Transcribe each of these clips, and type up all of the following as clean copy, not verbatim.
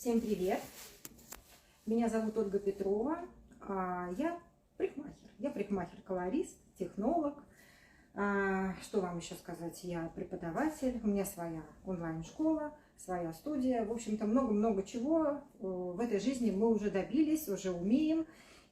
Всем привет! Меня зовут Ольга Петрова. Я парикмахер. Я парикмахер-колорист, технолог. Что вам еще сказать? Я преподаватель. У меня своя онлайн-школа, своя студия. В общем-то, много-много чего в этой жизни мы уже добились, уже умеем.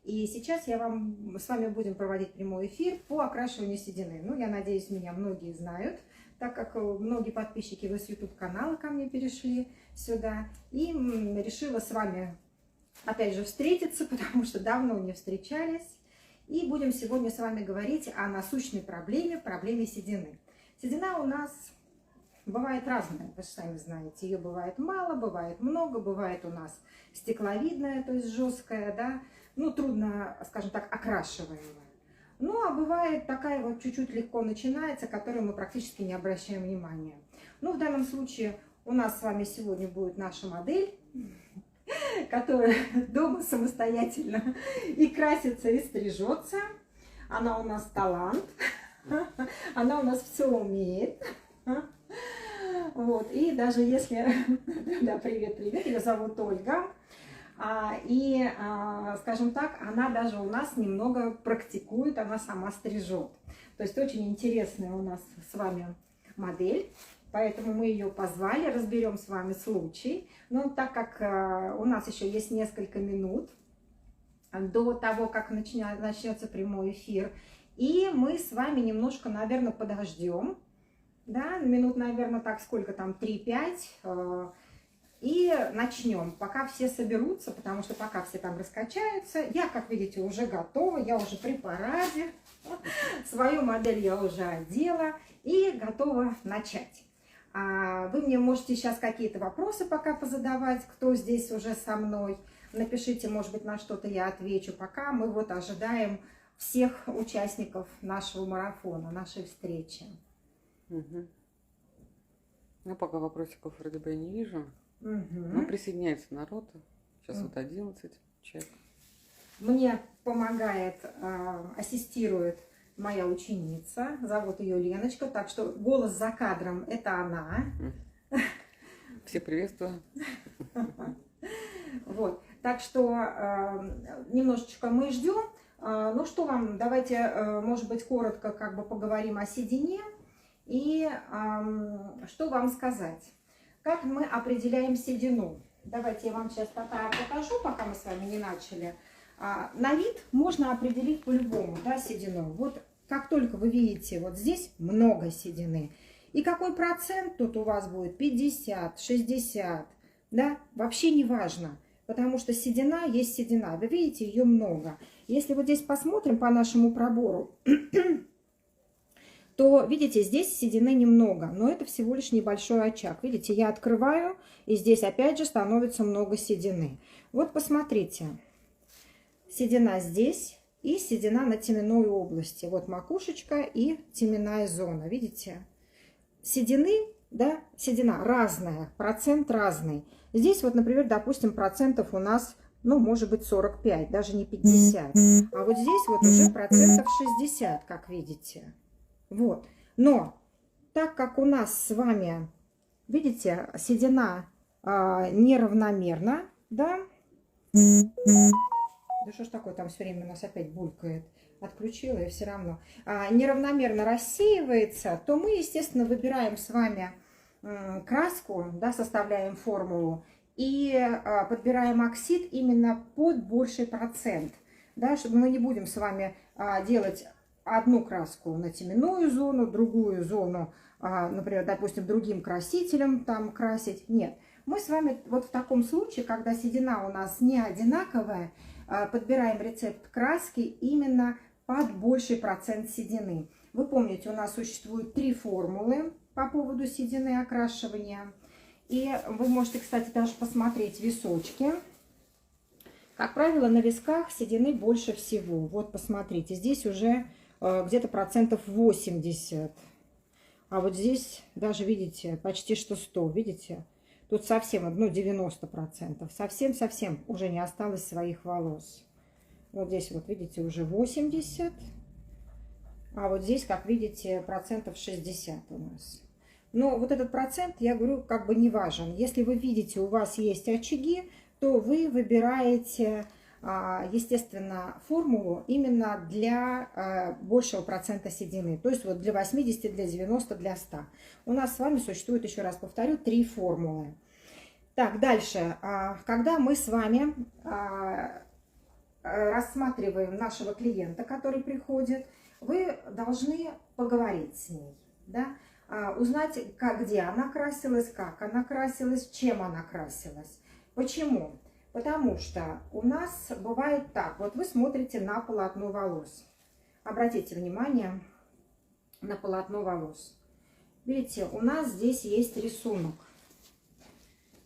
И сейчас с вами будем проводить прямой эфир по окрашиванию седины. Ну, я надеюсь, меня многие знают, так как многие подписчики с YouTube-канала ко мне перешли сюда. И решила с вами, опять же, встретиться, потому что давно не встречались. И будем сегодня с вами говорить о насущной проблеме седины. Седина у нас бывает разная, вы же сами знаете. Ее бывает мало, бывает много, бывает у нас стекловидная, то есть жесткая, да, ну, трудно, скажем так, окрашиваемая. Ну, а бывает такая вот чуть-чуть легко начинается, которую мы практически не обращаем внимания. Ну, в данном случае у нас с вами сегодня будет наша модель, которая дома самостоятельно и красится, и стрижется. Она у нас талант, она у нас все умеет. Вот, и даже если... Да, привет, ее зовут Ольга. Скажем так, она даже у нас немного практикует, она сама стрижет. То есть очень интересная у нас с вами модель, поэтому мы ее позвали, разберем с вами случай. Но так как у нас еще есть несколько минут до того, как начнется прямой эфир, и мы с вами немножко, наверное, подождем, да, минут, наверное, так, сколько там, 3-5, и начнем, пока все соберутся, потому что пока все там раскачаются. Я, как видите, уже готова, я уже при параде. Свою модель я уже одела и готова начать. Вы мне можете сейчас какие-то вопросы пока позадавать, кто здесь уже со мной. Напишите, может быть, на что-то я отвечу, пока мы вот ожидаем всех участников нашего марафона, нашей встречи. Угу. Ну, пока вопросиков вроде бы я не вижу. Угу. Ну, присоединяется народ. Сейчас вот 11 человек. Мне помогает, ассистирует моя ученица. Зовут ее Леночка. Так что голос за кадром — это она. Всех приветствую. Вот. Так что немножечко мы ждем. Ну что вам, давайте, может быть, коротко как бы поговорим о седине. И что вам сказать? Как мы определяем седину? Давайте я вам сейчас покажу, пока мы с вами не начали. На вид можно определить по-любому, да, седину. Вот как только вы видите, вот здесь много седины. И какой процент тут у вас будет? 50, 60, да? Вообще не важно, потому что седина есть седина. Вы видите, ее много. Если вот здесь посмотрим по нашему пробору, то, видите, здесь седины немного, но это всего лишь небольшой очаг. Видите, я открываю, и здесь опять же становится много седины. Вот посмотрите, седина здесь и седина на теменной области. Вот макушечка и теменная зона, видите? Седины, да, седина разная, процент разный. Здесь вот, например, допустим, процентов у нас, ну, может быть, 45, даже не 50. А вот здесь вот уже процентов 60, как видите. Вот, но так как у нас с вами, видите, седина неравномерна, да? Да что ж такое, там все время у нас опять булькает. Отключила и все равно. Неравномерно рассеивается, то мы, естественно, выбираем с вами краску, да, составляем формулу и подбираем оксид именно под больший процент, да, чтобы мы не будем с вами делать одну краску на теменную зону, другую зону, например, допустим, другим красителем там красить. Нет, мы с вами вот в таком случае, когда седина у нас не одинаковая, подбираем рецепт краски именно под больший процент седины. Вы помните, у нас существует 3 формулы по поводу седины окрашивания. И вы можете, кстати, даже посмотреть височки. Как правило, на висках седины больше всего. Вот посмотрите, здесь уже где-то процентов 80. А вот здесь даже, видите, почти что 100, видите? Тут совсем, ну, 90%. Совсем уже не осталось своих волос. Вот здесь вот, видите, уже 80. А вот здесь, как видите, процентов 60 у нас. Но вот этот процент, я говорю, как бы не важен. Если вы видите, у вас есть очаги, то вы выбираете, естественно, формулу именно для большего процента седины. То есть вот для 80, для 90, для 100. У нас с вами существует, еще раз повторю, 3 формулы. Так, дальше. Когда мы с вами рассматриваем нашего клиента, который приходит, вы должны поговорить с ней, да? Узнать, где она красилась, как она красилась, чем она красилась. Почему? Потому что у нас бывает так, вот вы смотрите на полотно волос. Обратите внимание на полотно волос. Видите, у нас здесь есть рисунок.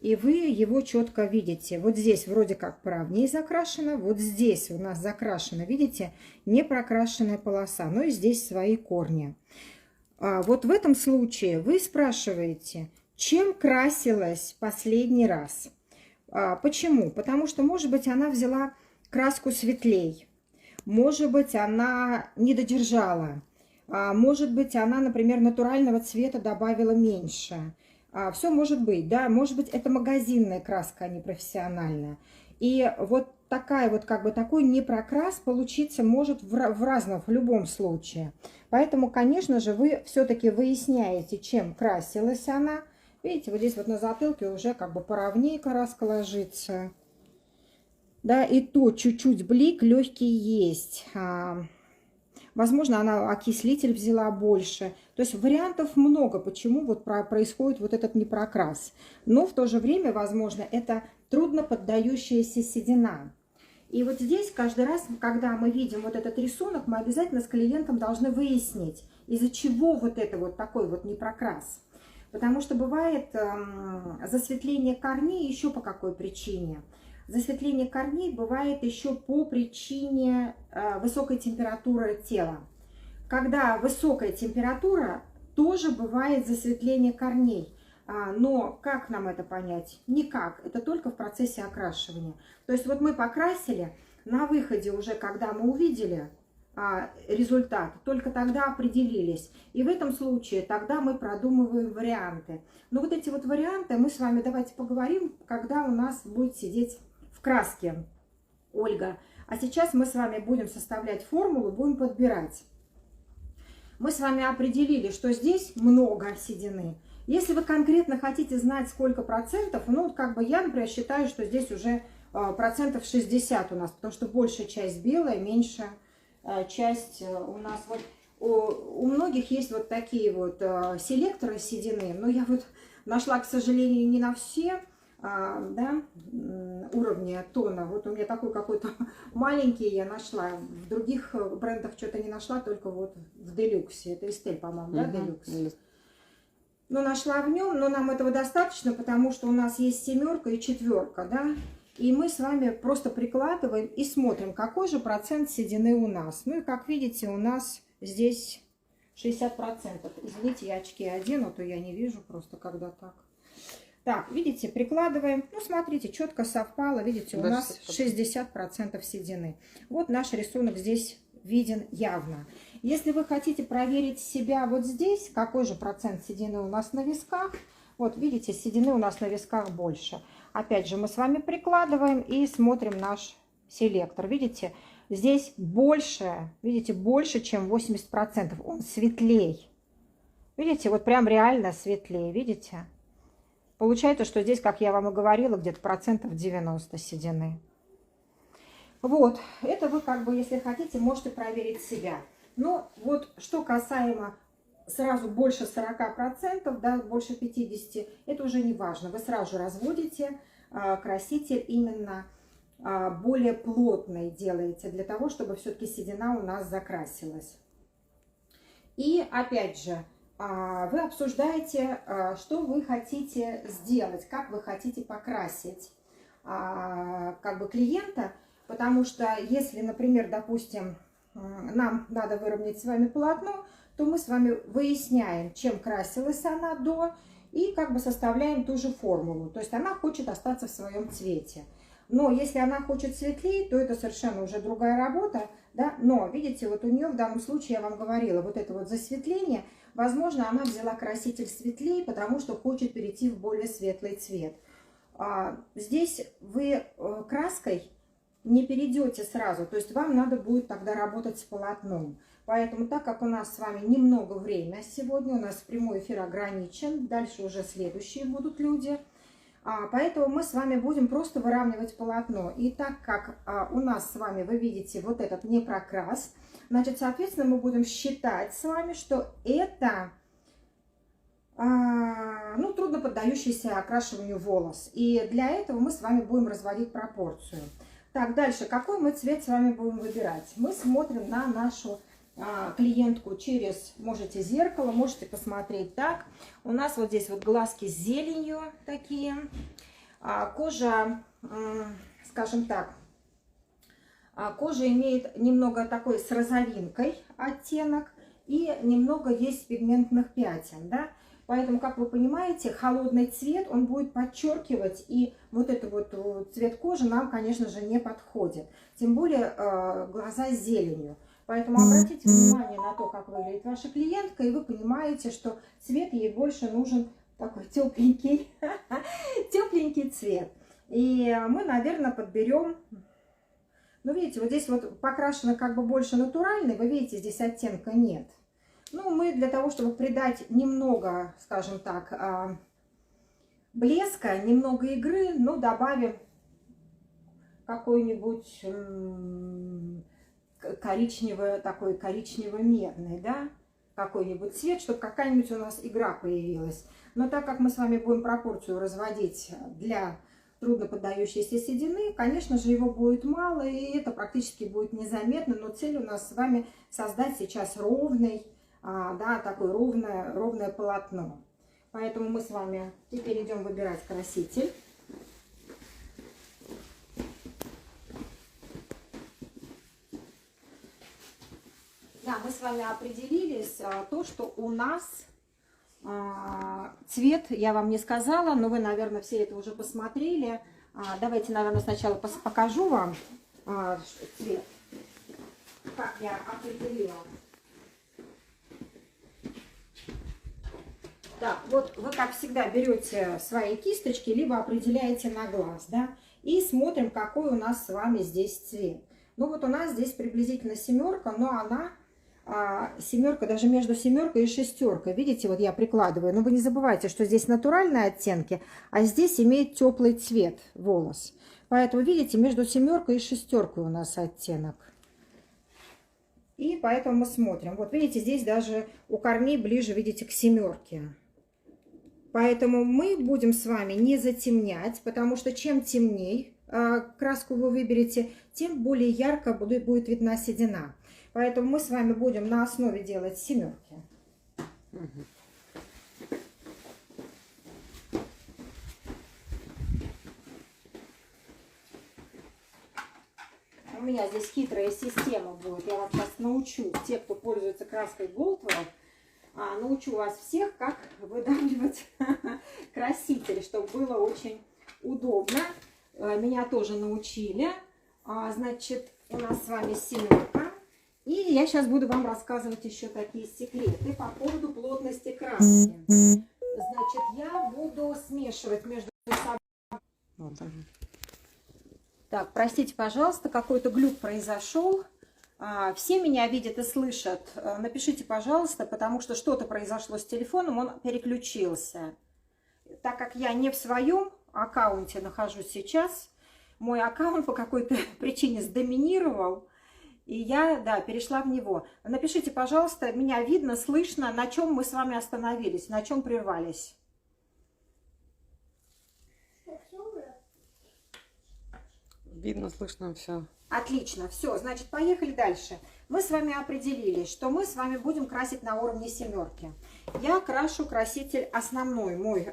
И вы его четко видите. Вот здесь вроде как правнее закрашено, вот здесь у нас закрашено, видите, не прокрашенная полоса, но и здесь свои корни. Вот в этом случае вы спрашиваете, чем красилась последний раз. Почему? Потому что, может быть, она взяла краску светлей, может быть, она не додержала, может быть, она, например, натурального цвета добавила меньше. Все может быть, да, может быть, это магазинная краска, а не профессиональная. И вот такая вот, как бы такой непрокрас получиться может в любом случае. Поэтому, конечно же, вы все-таки выясняете, чем красилась она. Видите, вот здесь вот на затылке уже как бы поровнее краска ложится. Да, и то чуть-чуть блик легкий есть. Возможно, она окислитель взяла больше. То есть вариантов много, почему вот происходит вот этот непрокрас. Но в то же время, возможно, это трудно поддающаяся седина. И вот здесь каждый раз, когда мы видим вот этот рисунок, мы обязательно с клиентом должны выяснить, из-за чего вот это вот такой вот непрокрас. Потому что бывает засветление корней еще по какой причине. Засветление корней бывает еще по причине высокой температуры тела. Когда высокая температура, тоже бывает засветление корней. Но как нам это понять? Никак. Это только в процессе окрашивания. То есть вот мы покрасили, на выходе уже, когда мы увидели результат, только тогда определились. И в этом случае тогда мы продумываем варианты. Но вот эти вот варианты мы с вами давайте поговорим, когда у нас будет сидеть в краске Ольга. А сейчас мы с вами будем составлять формулу, будем подбирать. Мы с вами определили, что здесь много седины. Если вы конкретно хотите знать, сколько процентов, ну, как бы я, например, считаю, что здесь уже процентов 60 у нас, потому что большая часть белая, меньшая часть у нас вот... У многих есть вот такие вот селекторы седины, но я вот нашла, к сожалению, не на все да, уровня тона. Вот у меня такой какой-то маленький я нашла. В других брендах что-то не нашла, только вот в Делюксе. Это Эстель, по-моему, да, Делюкс? Но нашла в нем, но нам этого достаточно, потому что у нас есть 7 и 4, да. И мы с вами просто прикладываем и смотрим, какой же процент седины у нас. Ну и как видите, у нас здесь 60%. Извините, я очки одену, то я не вижу просто когда так. Так, видите, прикладываем. Ну, смотрите, четко совпало. Видите, у нас 60% седины. Вот наш рисунок здесь виден явно. Если вы хотите проверить себя вот здесь, какой же процент седины у нас на висках, вот видите, седины у нас на висках больше. Опять же, мы с вами прикладываем и смотрим наш селектор. Видите, здесь больше, видите, больше, чем 80%. Он светлей. Видите, вот прям реально светлее, видите? Получается, что здесь, как я вам и говорила, где-то процентов 90 седины. Вот, это вы как бы, если хотите, можете проверить себя. Но вот что касаемо сразу больше 40%, да, больше 50%, это уже не важно. Вы сразу же разводите краситель именно более плотный делаете, для того, чтобы все-таки седина у нас закрасилась. И опять же, вы обсуждаете, что вы хотите сделать, как вы хотите покрасить как бы клиента, потому что если, например, допустим, нам надо выровнять с вами полотно, то мы с вами выясняем, чем красилась она до, и как бы составляем ту же формулу. То есть она хочет остаться в своем цвете. Но если она хочет светлее, то это совершенно уже другая работа, да. Но, видите, вот у нее в данном случае, я вам говорила, вот это вот засветление, Возможно, она взяла краситель светлее, потому что хочет перейти в более светлый цвет. Здесь вы краской не перейдете сразу, то есть вам надо будет тогда работать с полотном. Поэтому, так как у нас с вами немного времени сегодня, у нас прямой эфир ограничен, дальше уже следующие будут люди, поэтому мы с вами будем просто выравнивать полотно. И так как у нас с вами, вы видите, вот этот не прокрас, значит, соответственно, мы будем считать с вами, что это ну, трудно поддающийся окрашиванию волос. И для этого мы с вами будем разводить пропорцию. Так, дальше, какой мы цвет с вами будем выбирать? Мы смотрим на нашу клиентку через, можете зеркало, можете посмотреть так. У нас вот здесь вот глазки с зеленью такие. Кожа, скажем так, кожа имеет немного такой с розовинкой оттенок и немного есть пигментных пятен, да. Поэтому, как вы понимаете, холодный цвет, он будет подчеркивать, и вот этот вот цвет кожи нам, конечно же, не подходит. Тем более глаза с зеленью. Поэтому обратите внимание на то, как выглядит ваша клиентка, и вы понимаете, что цвет ей больше нужен такой тепленький, тепленький цвет. И мы, наверное, подберем, ну, видите, вот здесь вот покрашено как бы больше натуральный, вы видите, здесь оттенка нет. Ну, мы для того, чтобы придать немного, скажем так, блеска, немного игры, ну, добавим какой-нибудь коричневый, такой коричнево-медный, да, какой-нибудь цвет, чтобы какая-нибудь у нас игра появилась. Но так как мы с вами будем пропорцию разводить для трудно поддающейся седины, конечно же, его будет мало, и это практически будет незаметно, но цель у нас с вами создать сейчас ровный, да, такое ровное полотно. Поэтому мы с вами теперь идем выбирать краситель. Да, мы с вами определились, то, что у нас цвет, я вам не сказала, но вы, наверное, все это уже посмотрели. Давайте, наверное, сначала покажу вам цвет, как я определила. Так, вот вы, как всегда, берете свои кисточки, либо определяете на глаз, да, и смотрим, какой у нас с вами здесь цвет. Ну, вот у нас здесь приблизительно семерка, но она, семерка, даже между семеркой и шестеркой, видите, вот я прикладываю. Но вы не забывайте, что здесь натуральные оттенки, а здесь имеет теплый цвет волос. Поэтому, видите, между семеркой и шестеркой у нас оттенок. И поэтому мы смотрим. Вот видите, здесь даже у корней ближе, видите, к семерке. Поэтому мы будем с вами не затемнять, потому что чем темней краску вы выберете, тем более ярко будет видна седина. Поэтому мы с вами будем на основе делать семерки. У меня здесь хитрая система будет. Я вас сейчас научу, те, кто пользуется краской Goldwell, научу вас всех, как выдавливать краситель, чтобы было очень удобно. Меня тоже научили. Значит, у нас с вами семерка. И я сейчас буду вам рассказывать еще такие секреты по поводу плотности краски. Значит, я буду смешивать между собой. Так, простите, пожалуйста, какой-то глюк произошел. Все меня видят и слышат. Напишите, пожалуйста, потому что что-то произошло с телефоном, он переключился. Так как я не в своем аккаунте нахожусь сейчас, мой аккаунт по какой-то причине сдоминировал, и я, да, перешла в него. Напишите, пожалуйста, меня видно, слышно, на чем мы с вами остановились, на чем прервались. Видно, слышно все. Отлично, все, значит, поехали дальше. Мы с вами определились, что мы с вами будем красить на уровне семерки. Я крашу краситель основной, мой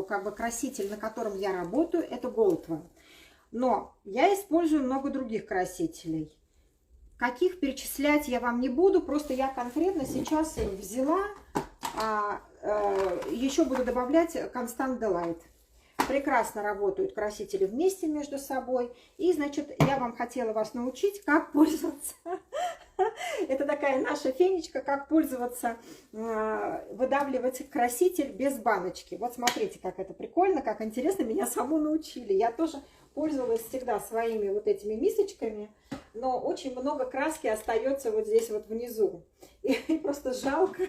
как бы краситель, на котором я работаю, это Goldwell. Но я использую много других красителей. Каких перечислять я вам не буду, просто я конкретно сейчас их взяла, еще буду добавлять Constant Delight. Прекрасно работают красители вместе между собой. И, значит, я вам хотела вас научить, как пользоваться Это такая наша фенечка, как пользоваться, выдавливать краситель без баночки. Вот смотрите, как это прикольно, как интересно, меня саму научили. Я тоже пользовалась всегда своими вот этими мисочками, но очень много краски остается вот здесь вот внизу. И просто жалко,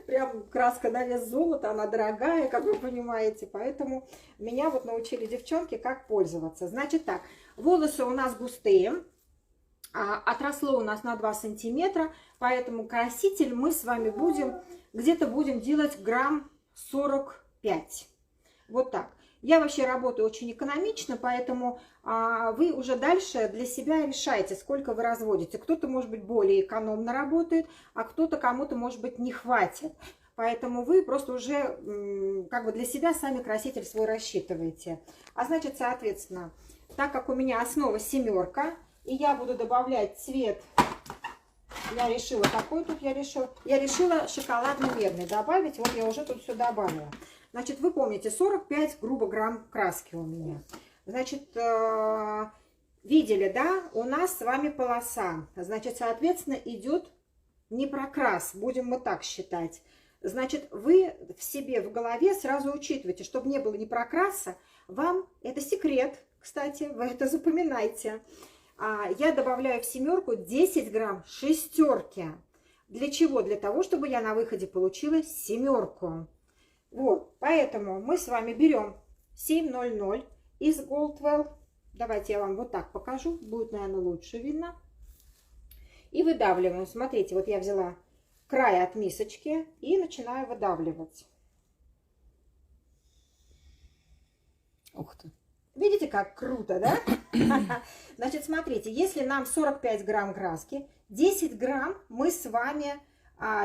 прям краска на вес золота, она дорогая, как вы понимаете. Поэтому меня вот научили девчонки, как пользоваться. Значит так, волосы у нас густые. Отросло у нас на 2 сантиметра, поэтому краситель мы с вами где-то будем делать грамм 45. Вот так. Я вообще работаю очень экономично, поэтому вы уже дальше для себя решаете, сколько вы разводите. Кто-то, может быть, более экономно работает, а кто-то, кому-то, может быть, не хватит. Поэтому вы просто уже как бы для себя сами краситель свой рассчитываете. А значит, соответственно, так как у меня основа 7, и я буду добавлять цвет, я решила, какой тут я решила шоколадно-медный добавить, вот я уже тут все добавила. Значит, вы помните, 45, грубо, грамм краски у меня. Значит, видели, да, у нас с вами полоса, значит, соответственно, идет не прокрас, будем мы так считать. Значит, вы в себе, в голове сразу учитываете, чтобы не было ни прокраса, вам, это секрет, кстати, вы это запоминайте. Я добавляю в 7 10 грамм 6. Для чего? Для того, чтобы я на выходе получила 7. Вот, поэтому мы с вами берем 700 из Goldwell. Давайте я вам вот так покажу, будет, наверное, лучше видно. И выдавливаем. Смотрите, вот я взяла край от мисочки и начинаю выдавливать. Ух ты. Видите, как круто, да? Значит, смотрите, если нам 45 грамм краски, 10 грамм мы с вами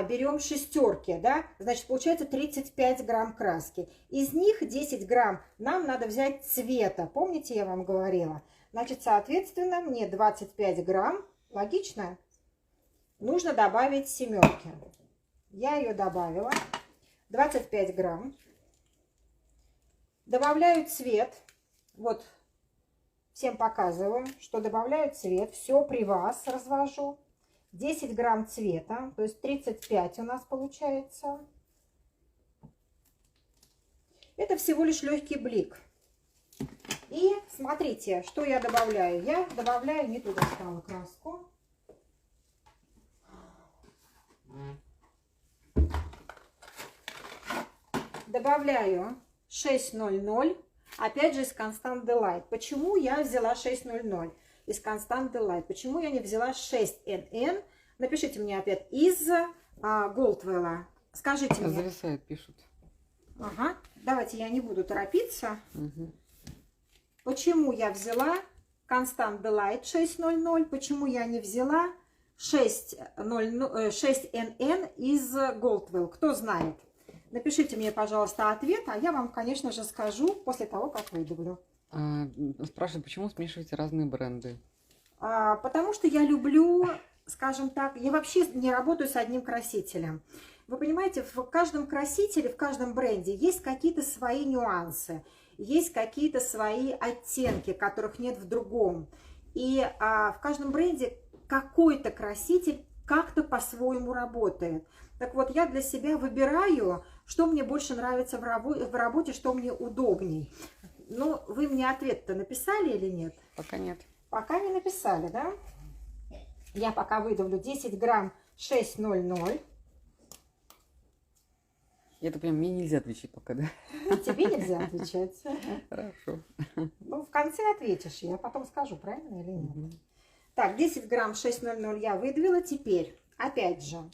берем 6, да? Значит, получается 35 грамм краски. Из них 10 грамм нам надо взять цвета. Помните, я вам говорила? Значит, соответственно, мне 25 грамм, логично, нужно добавить 7. Я ее добавила. 25 грамм. Добавляю цвет. Вот, всем показываю, что добавляю цвет. Все при вас развожу. 10 грамм цвета, то есть 35 у нас получается. Это всего лишь легкий блик. И смотрите, что я добавляю. Я добавляю, не туда стала краску. Добавляю 600. Опять же из Constant Delight. Почему я взяла 600 из Constant Delight? Почему я не взяла 6NN? Напишите мне опять из Goldwell. Скажите мне. Зависает, пишут. Ага. Давайте я не буду торопиться. Угу. Почему я взяла Constant Delight 600? Почему я не взяла 6NN из Goldwell? Кто знает? Напишите мне, пожалуйста, ответ, а я вам, конечно же, скажу после того, как выдавлю. Спрашивают, почему смешиваете разные бренды? Потому что я люблю, скажем так, я вообще не работаю с одним красителем. Вы понимаете, в каждом красителе, в каждом бренде есть какие-то свои нюансы, есть какие-то свои оттенки, которых нет в другом. И в каждом бренде какой-то краситель как-то по-своему работает. Так вот, я для себя выбираю, что мне больше нравится в работе, что мне удобней. Ну, вы мне ответ-то написали или нет? Пока нет. Пока не написали, да? Я пока выдавлю 10 грамм 600. Я так понимаю, мне нельзя отвечать пока, да? Тебе нельзя отвечать. Хорошо. Ну, в конце ответишь, я потом скажу, правильно или нет. Так, 10 грамм 600 я выдавила. Теперь, опять же,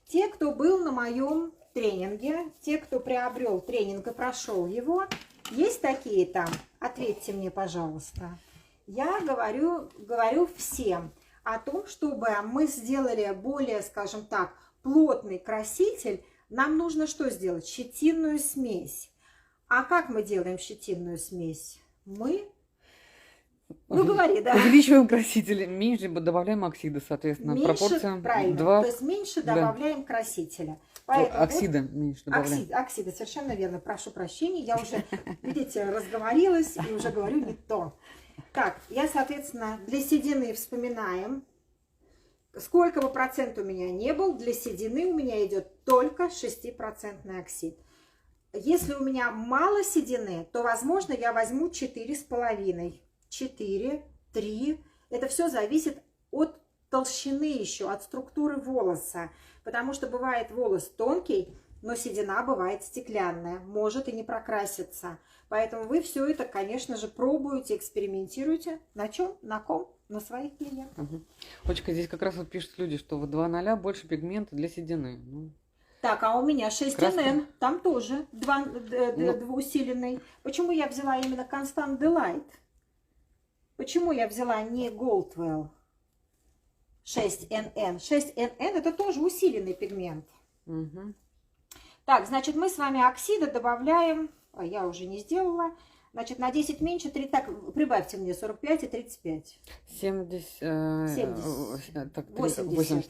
те, кто был на моем тренинге, те, кто приобрел тренинг и прошел его, есть такие там? Ответьте мне, пожалуйста. Я говорю всем о том, чтобы мы сделали более, скажем так, плотный краситель. Нам нужно что сделать? Щетинную смесь. А как мы делаем щетинную смесь? Ну, говори, да. Увеличиваем красители, меньше добавляем оксида, соответственно. Меньше, пропорция правильно. 2. То есть меньше добавляем красителя. Поэтому оксида меньше добавляем. Оксида, совершенно верно. Прошу прощения, я уже, видите, разговорилась и уже говорю не то. Так, я, соответственно, для седины вспоминаем. сколько бы процент у меня не был, для седины у меня идет только 6% оксид. Если у меня мало седины, то, возможно, я возьму 4,5. 4, 3. Это все зависит от толщины еще, от структуры волоса. Потому что бывает волос тонкий, но седина бывает стеклянная, может и не прокраситься. Поэтому вы все это, конечно же, пробуете, экспериментируете. На чем? На ком? На своих клиентах. Очка, здесь как раз вот пишут люди, что вот 2,0 больше пигмента для седины. Ну, Так, а у меня 6 краска. НН, там тоже двуусиленный. Почему я взяла именно Constant Delight? Почему я взяла не Goldwell 6 НН? 6 НН это тоже усиленный пигмент. Угу. Так, значит, мы с вами оксида добавляем, а я уже не сделала, значит, на 10 меньше, 3, так, прибавьте мне 45 и 35. 70, 70. 80.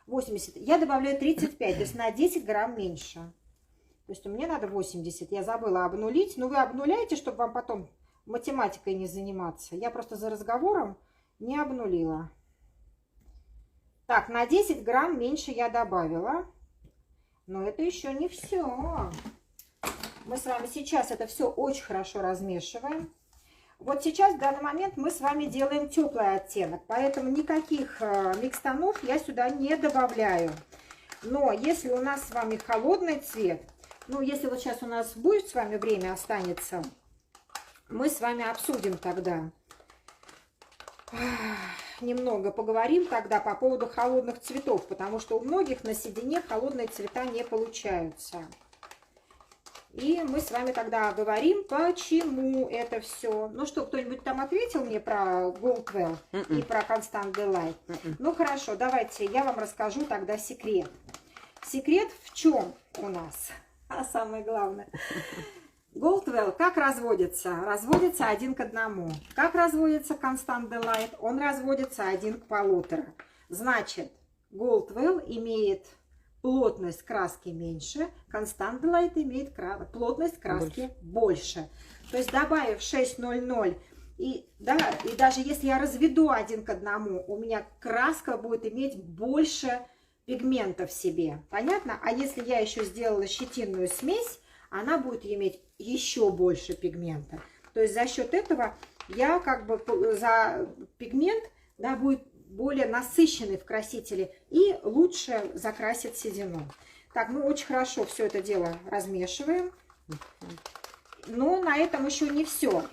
80. Я добавляю 35, то есть на 10 грамм меньше. То есть мне надо 80. Я забыла обнулить. Но вы обнуляете, чтобы вам потом математикой не заниматься. Я просто за разговором не обнулила. Так, на 10 грамм меньше я добавила. Но это еще не все. Мы с вами сейчас это все очень хорошо размешиваем. Вот сейчас, в данный момент, мы с вами делаем теплый оттенок, поэтому никаких микстонов я сюда не добавляю. Но если у нас с вами холодный цвет, ну, если вот сейчас у нас будет с вами время останется, мы с вами обсудим тогда. Немного поговорим тогда по поводу холодных цветов, потому что у многих на седине холодные цвета не получаются. И мы с вами тогда говорим, почему это все. Ну что, кто-нибудь там ответил мне про Goldwell и про Constant Delight? Ну хорошо, давайте я вам расскажу тогда секрет. Секрет в чем у нас? А самое главное. Goldwell как разводится? Разводится 1 к 1. Как разводится Constant Delight? Он разводится 1 к 1,5. Значит, Goldwell имеет плотность краски меньше, Constant Delight имеет плотность краски больше. То есть добавив 6,00, и даже если я разведу 1 к 1, у меня краска будет иметь больше пигмента в себе. Понятно? А если я еще сделала щетинную смесь, она будет иметь еще больше пигмента. То есть за счет этого я как бы за пигмент, да, будет более насыщенный в красителе и лучше закрасит седину. Так, мы очень хорошо все это дело размешиваем. Но на этом еще не все.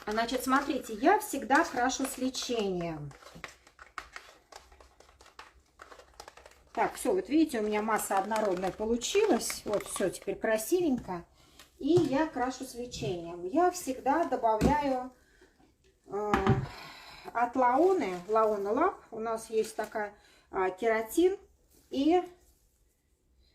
Значит, смотрите, я всегда крашу с лечением. Так, все, вот видите, у меня масса однородная получилась. Вот, все, теперь красивенько. И я крашу с лечением. Я всегда добавляю от Лаоны Лаб. У нас есть такая кератин и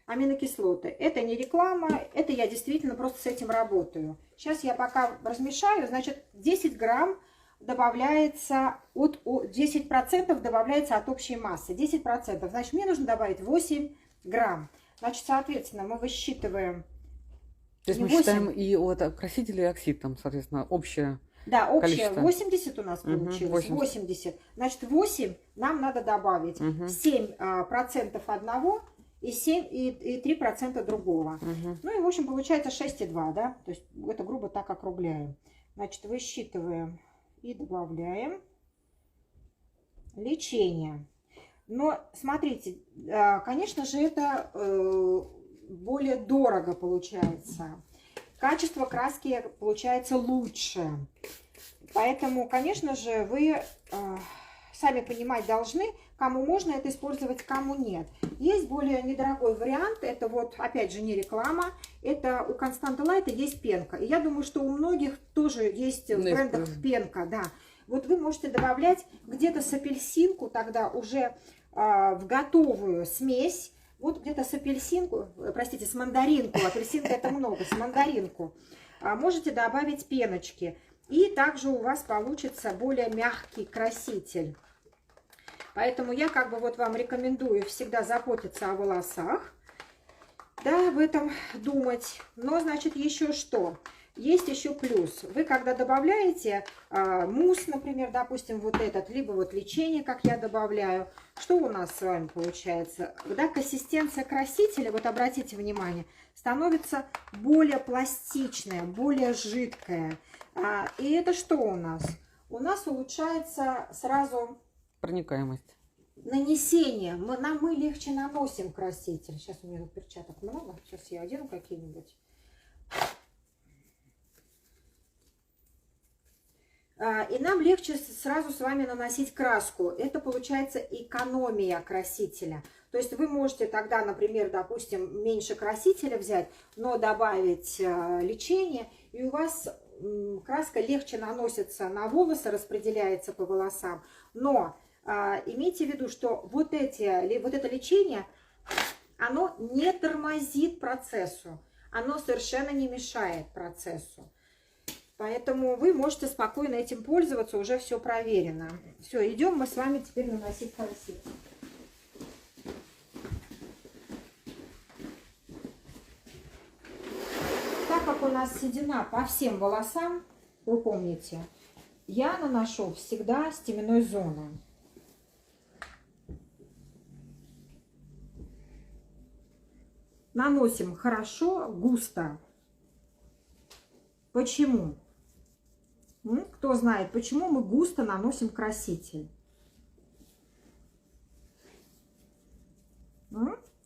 аминокислоты. Это не реклама, это я действительно просто с этим работаю. Сейчас я пока размешаю, значит, 10 грамм добавляется, 10% добавляется от общей массы. 10%, значит, мне нужно добавить 8 грамм. Значит, соответственно, мы высчитываем. То есть мы 8. Считаем и от красителя и оксид, там, соответственно, общее. Да, общее количество. 80 у нас получилось. 80. Значит, 8 нам надо добавить. 7% одного и 3% другого. Ну и, в общем, получается 6,2, да? То есть это грубо так округляем. Значит, высчитываем и добавляем лечение. Но, смотрите, конечно же, это более дорого получается. Качество краски получается лучше. Поэтому, конечно же, вы сами понимать должны, кому можно это использовать, кому нет. Есть более недорогой вариант. Это вот, опять же, не реклама. Это у Constant Delight есть пенка. И я думаю, что у многих тоже есть в брендах пенка. Да. Вот вы можете добавлять где-то с апельсинку тогда уже в готовую смесь. Вот где-то с апельсинку, простите, с мандаринку. Апельсинка это много, с мандаринку. Можете добавить пеночки. И также у вас получится более мягкий краситель. Поэтому я как бы вот вам рекомендую всегда заботиться о волосах. Да, об этом думать. Но, значит, еще что? есть еще плюс. Вы когда добавляете мусс, например, допустим, вот этот, либо вот лечение, как я добавляю, что у нас с вами получается? Да, консистенция красителя, вот обратите внимание, становится более пластичная, более жидкая. И это что у нас? У нас улучшается сразу Проникаемость. нанесение. Мы легче наносим краситель. Сейчас у меня тут перчаток много. Сейчас я одену какие-нибудь. И нам легче сразу с вами наносить краску. Это получается экономия красителя. То есть вы можете тогда, например, допустим, меньше красителя взять, но добавить лечение, и у вас краска легче наносится на волосы, распределяется по волосам. Но имейте в виду, что вот это лечение, оно не тормозит процессу, оно совершенно не мешает процессу. Поэтому вы можете спокойно этим пользоваться, уже все проверено. Все, идем мы с вами теперь наносить краситель. Так как у нас седина по всем волосам, вы помните, я наношу всегда с теменной зоны. Наносим хорошо, густо. Почему? Кто знает, почему мы густо наносим краситель?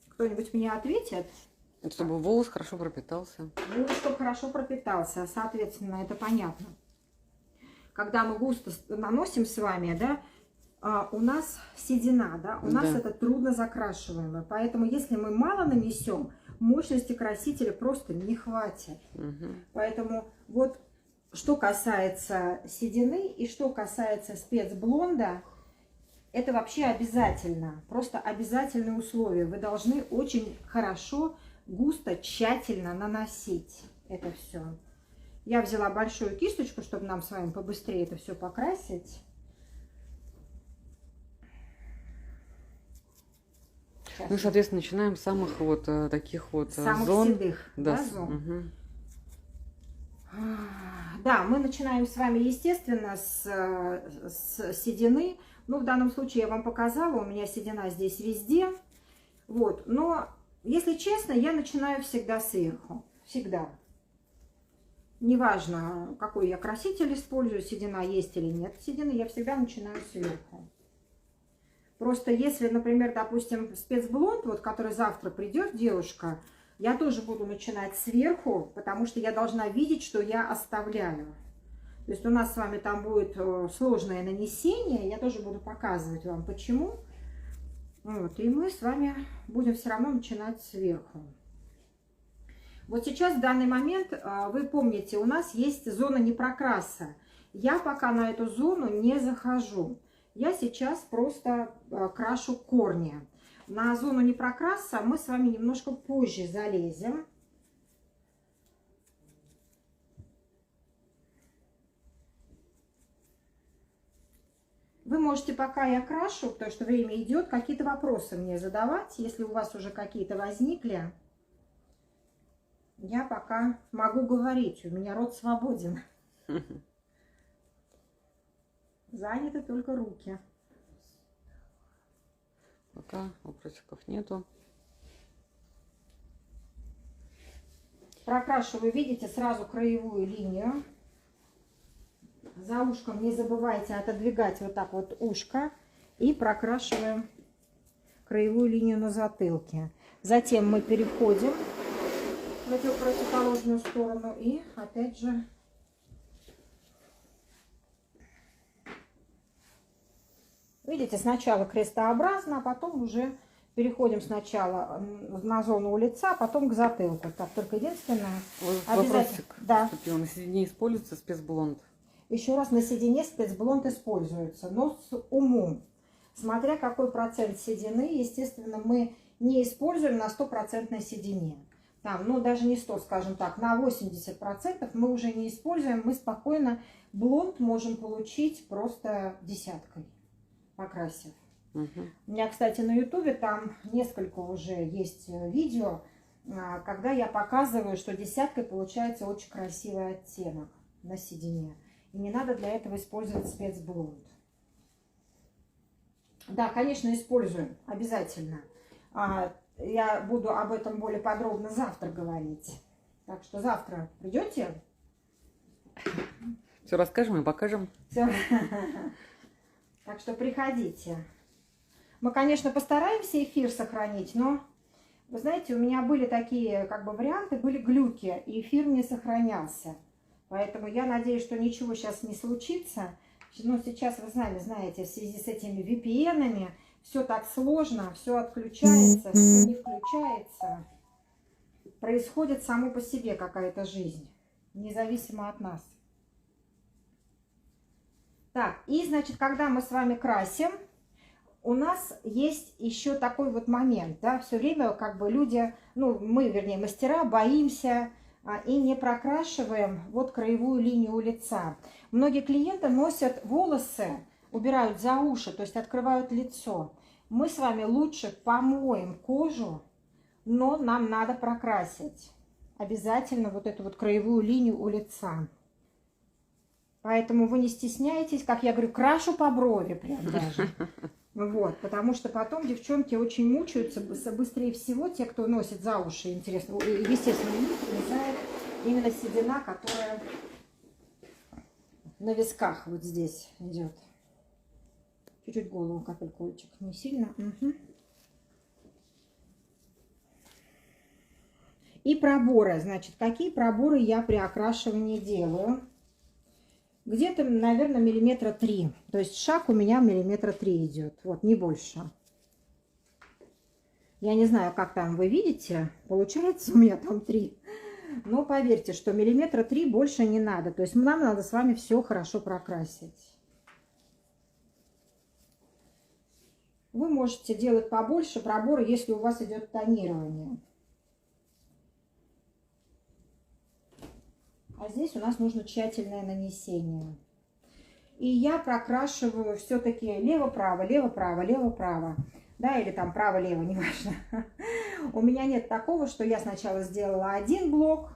Кто-нибудь мне ответит? Чтобы волос хорошо пропитался. Ну, чтобы хорошо пропитался, соответственно, это понятно. Когда мы густо наносим с вами, да, у нас седина, да, у нас это трудно закрашиваемо. Поэтому, если мы мало нанесем, мощности красителя просто не хватит. Поэтому вот что касается седины и что касается спецблонда, это вообще обязательно, просто обязательные условия. Вы должны очень хорошо, густо, тщательно наносить это все. Я взяла большую кисточку, чтобы нам с вами побыстрее это все покрасить. Сейчас. Ну, соответственно, начинаем с самых вот таких вот самых зон. седых, Да, зон. Угу. Да, мы начинаем с вами, естественно, с седины. Ну, в данном случае я вам показала, у меня седина здесь везде. Вот, но, если честно, я начинаю всегда сверху. Всегда. Неважно, какой я краситель использую, седина есть или нет седины, я всегда начинаю сверху. Просто если, например, допустим, спецблонд, вот, который завтра придет, девушка, я тоже буду начинать сверху, потому что я должна видеть, что я оставляю. То есть у нас с вами там будет сложное нанесение, я тоже буду показывать вам, почему. Вот, и мы с вами будем все равно начинать сверху. Вот сейчас, в данный момент, вы помните, у нас есть зона непрокраса. Я пока на эту зону не захожу. Я сейчас просто крашу корни. На зону непрокраса мы с вами немножко позже залезем. Вы можете, пока я крашу, потому что время идет, какие-то вопросы мне задавать. Если у вас уже какие-то возникли, я пока могу говорить. У меня рот свободен. Заняты только руки. Пока вопросиков нету. Прокрашиваю, видите, сразу краевую линию. За ушком не забывайте отодвигать вот так вот ушко. И прокрашиваем краевую линию на затылке. Затем мы переходим на противоположную сторону. И опять же видите, сначала крестообразно, а потом уже переходим сначала на зону у лица, а потом к затылку. Так, только единственное... Вопросик. Да. На седине используется спецблонд? Еще раз, на седине спецблонд используется, но с умом. Смотря какой процент седины, естественно, мы не используем на 100% седине. Там, ну, даже не 100, скажем так, на 80% мы уже не используем. Мы спокойно блонд можем получить просто десяткой, покрасив. У меня, кстати, на ютубе там несколько уже есть видео, когда я показываю, что десяткой получается очень красивый оттенок на седине. И не надо для этого использовать спецблонд. Да, конечно, используем, обязательно. Я буду об этом более подробно завтра говорить. Так что завтра придете? Все расскажем и покажем. Всё. Так что приходите. Мы, конечно, постараемся эфир сохранить, но, вы знаете, у меня были такие варианты, были глюки, и эфир не сохранялся. Поэтому я надеюсь, что ничего сейчас не случится. Но сейчас, вы сами знаете, в связи с этими VPN-ами все так сложно, все отключается, все не включается. Происходит само по себе какая-то жизнь, независимо от нас. Так, и, значит, когда мы с вами красим, у нас есть еще такой вот момент, да, все время люди, мы, вернее, мастера, боимся и не прокрашиваем вот краевую линию у лица. Многие клиенты носят волосы, убирают за уши, то есть открывают лицо. Мы с вами лучше помоем кожу, но нам надо прокрасить обязательно вот эту вот краевую линию у лица. Поэтому вы не стесняйтесь, как я говорю, крашу по брови прям даже. Вот, потому что потом девчонки очень мучаются, быстрее всего те, кто носит за уши, интересно, естественно, у них влезает именно седина, которая на висках вот здесь идет. Чуть-чуть голову капельку, Ольчик, не сильно. Угу. И проборы, значит, какие проборы я при окрашивании делаю? Где-то, наверное, 3 миллиметра. То есть шаг у меня 3 миллиметра идет. Вот, не больше. Я не знаю, как там вы видите. Получается у меня там 3. Но поверьте, что 3 миллиметра больше не надо. То есть нам надо с вами все хорошо прокрасить. Вы можете делать побольше пробора, если у вас идет тонирование. А здесь у нас нужно тщательное нанесение. И я прокрашиваю все-таки лево-право, лево-право, лево-право. Да, или там право-лево, неважно. У меня нет такого, что я сначала сделала один блок,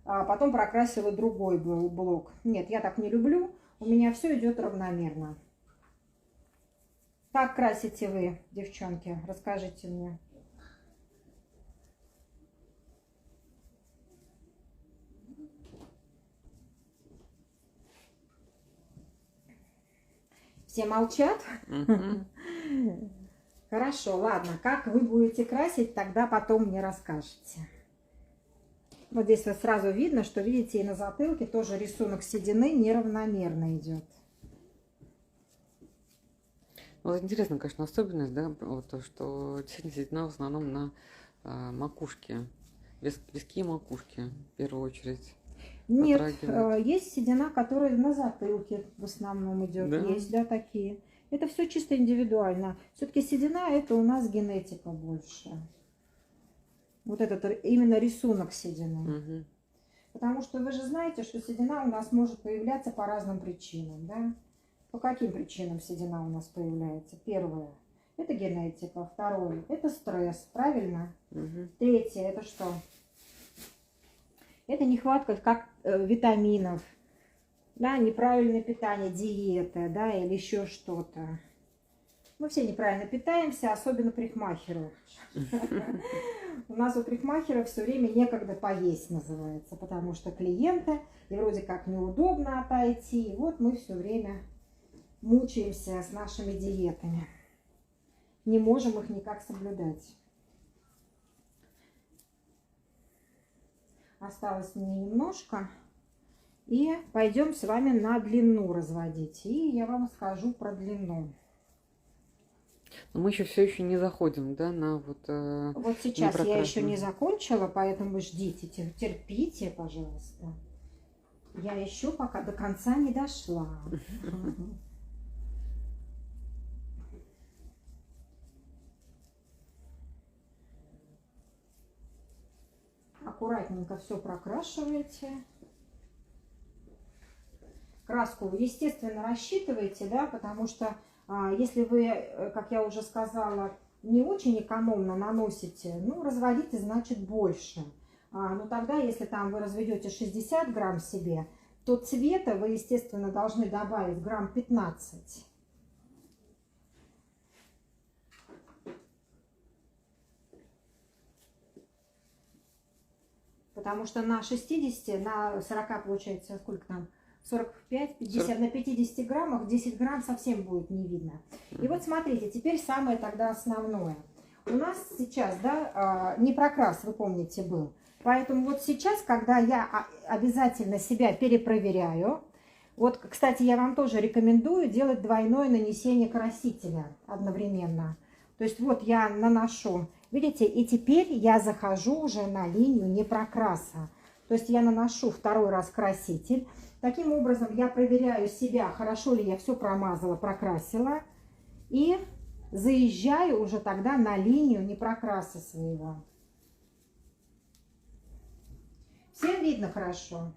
а потом прокрасила другой блок. Нет, я так не люблю. У меня все идет равномерно. Как красите вы, девчонки? Расскажите мне. Все молчат? Хорошо, ладно. Как вы будете красить, тогда потом мне расскажете. Вот здесь вот сразу видно, что, видите, и на затылке тоже рисунок седины неравномерно идет. Вот интересно, конечно, особенность, да, вот то, что действительно седина в основном на макушке. Виски и макушки, в первую очередь. Нет, есть седина, которая на затылке в основном идет. Да? Есть, да, такие. Это все чисто индивидуально. Все-таки седина это у нас генетика больше. Вот этот именно рисунок седины. Угу. Потому что вы же знаете, что седина у нас может появляться по разным причинам, да? По каким причинам седина у нас появляется? Первое – это генетика. Второе – это стресс, правильно? Угу. Третье – это что? Это нехватка витаминов, да, неправильное питание, диета, да, или еще что-то. Мы все неправильно питаемся, особенно парикмахеры. У нас у парикмахеров все время некогда поесть называется, потому что клиенты, и вроде как неудобно отойти. Вот мы все время мучаемся с нашими диетами. Не можем их никак соблюдать. Осталось мне немножко. И пойдем с вами на длину разводить. И я вам скажу про длину. Но мы еще все еще не заходим, да, на вот... Вот сейчас я еще не закончила, поэтому ждите, терпите, пожалуйста. Я еще пока до конца не дошла. Аккуратненько все прокрашиваете. Краску, естественно, рассчитывайте, да, потому что если вы, как я уже сказала, не очень экономно наносите, ну, разводите, значит, больше. Ну, тогда, если там вы разведете 60 грамм себе, то цвета вы, естественно, должны добавить грамм 15. Потому что на 60, на 40 получается, сколько там, 45, 50, 40. На 50 граммах 10 грамм совсем будет не видно. И вот смотрите, теперь самое тогда основное. У нас сейчас, да, не прокрас, вы помните, был. Поэтому вот сейчас, когда я обязательно себя перепроверяю, вот, кстати, я вам тоже рекомендую делать двойное нанесение красителя одновременно. То есть вот я наношу, видите, и теперь я захожу уже на линию не прокраса. То есть я наношу второй раз краситель. Таким образом я проверяю себя, хорошо ли я все промазала, прокрасила. И заезжаю уже тогда на линию не прокраса своего. Всем видно хорошо?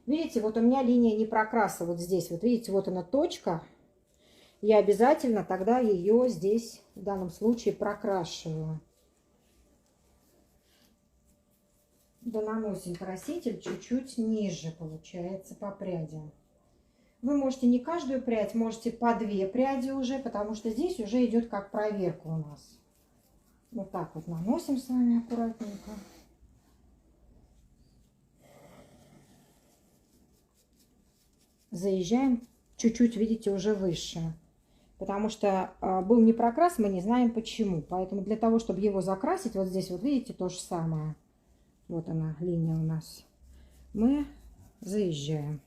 Видите, вот у меня линия не прокраса вот здесь. Вот видите, вот она точка. Я обязательно тогда ее здесь в данном случае прокрашиваю. Да, наносим краситель чуть-чуть ниже, получается, по прядям. Вы можете не каждую прядь, можете по 2 пряди уже, потому что здесь уже идет как проверка у нас. Вот так вот наносим с вами аккуратненько. Заезжаем чуть-чуть, видите, уже выше. Потому что был не прокрас, мы не знаем почему. Поэтому для того, чтобы его закрасить, вот здесь вот видите то же самое. Вот она, линия у нас. Мы заезжаем.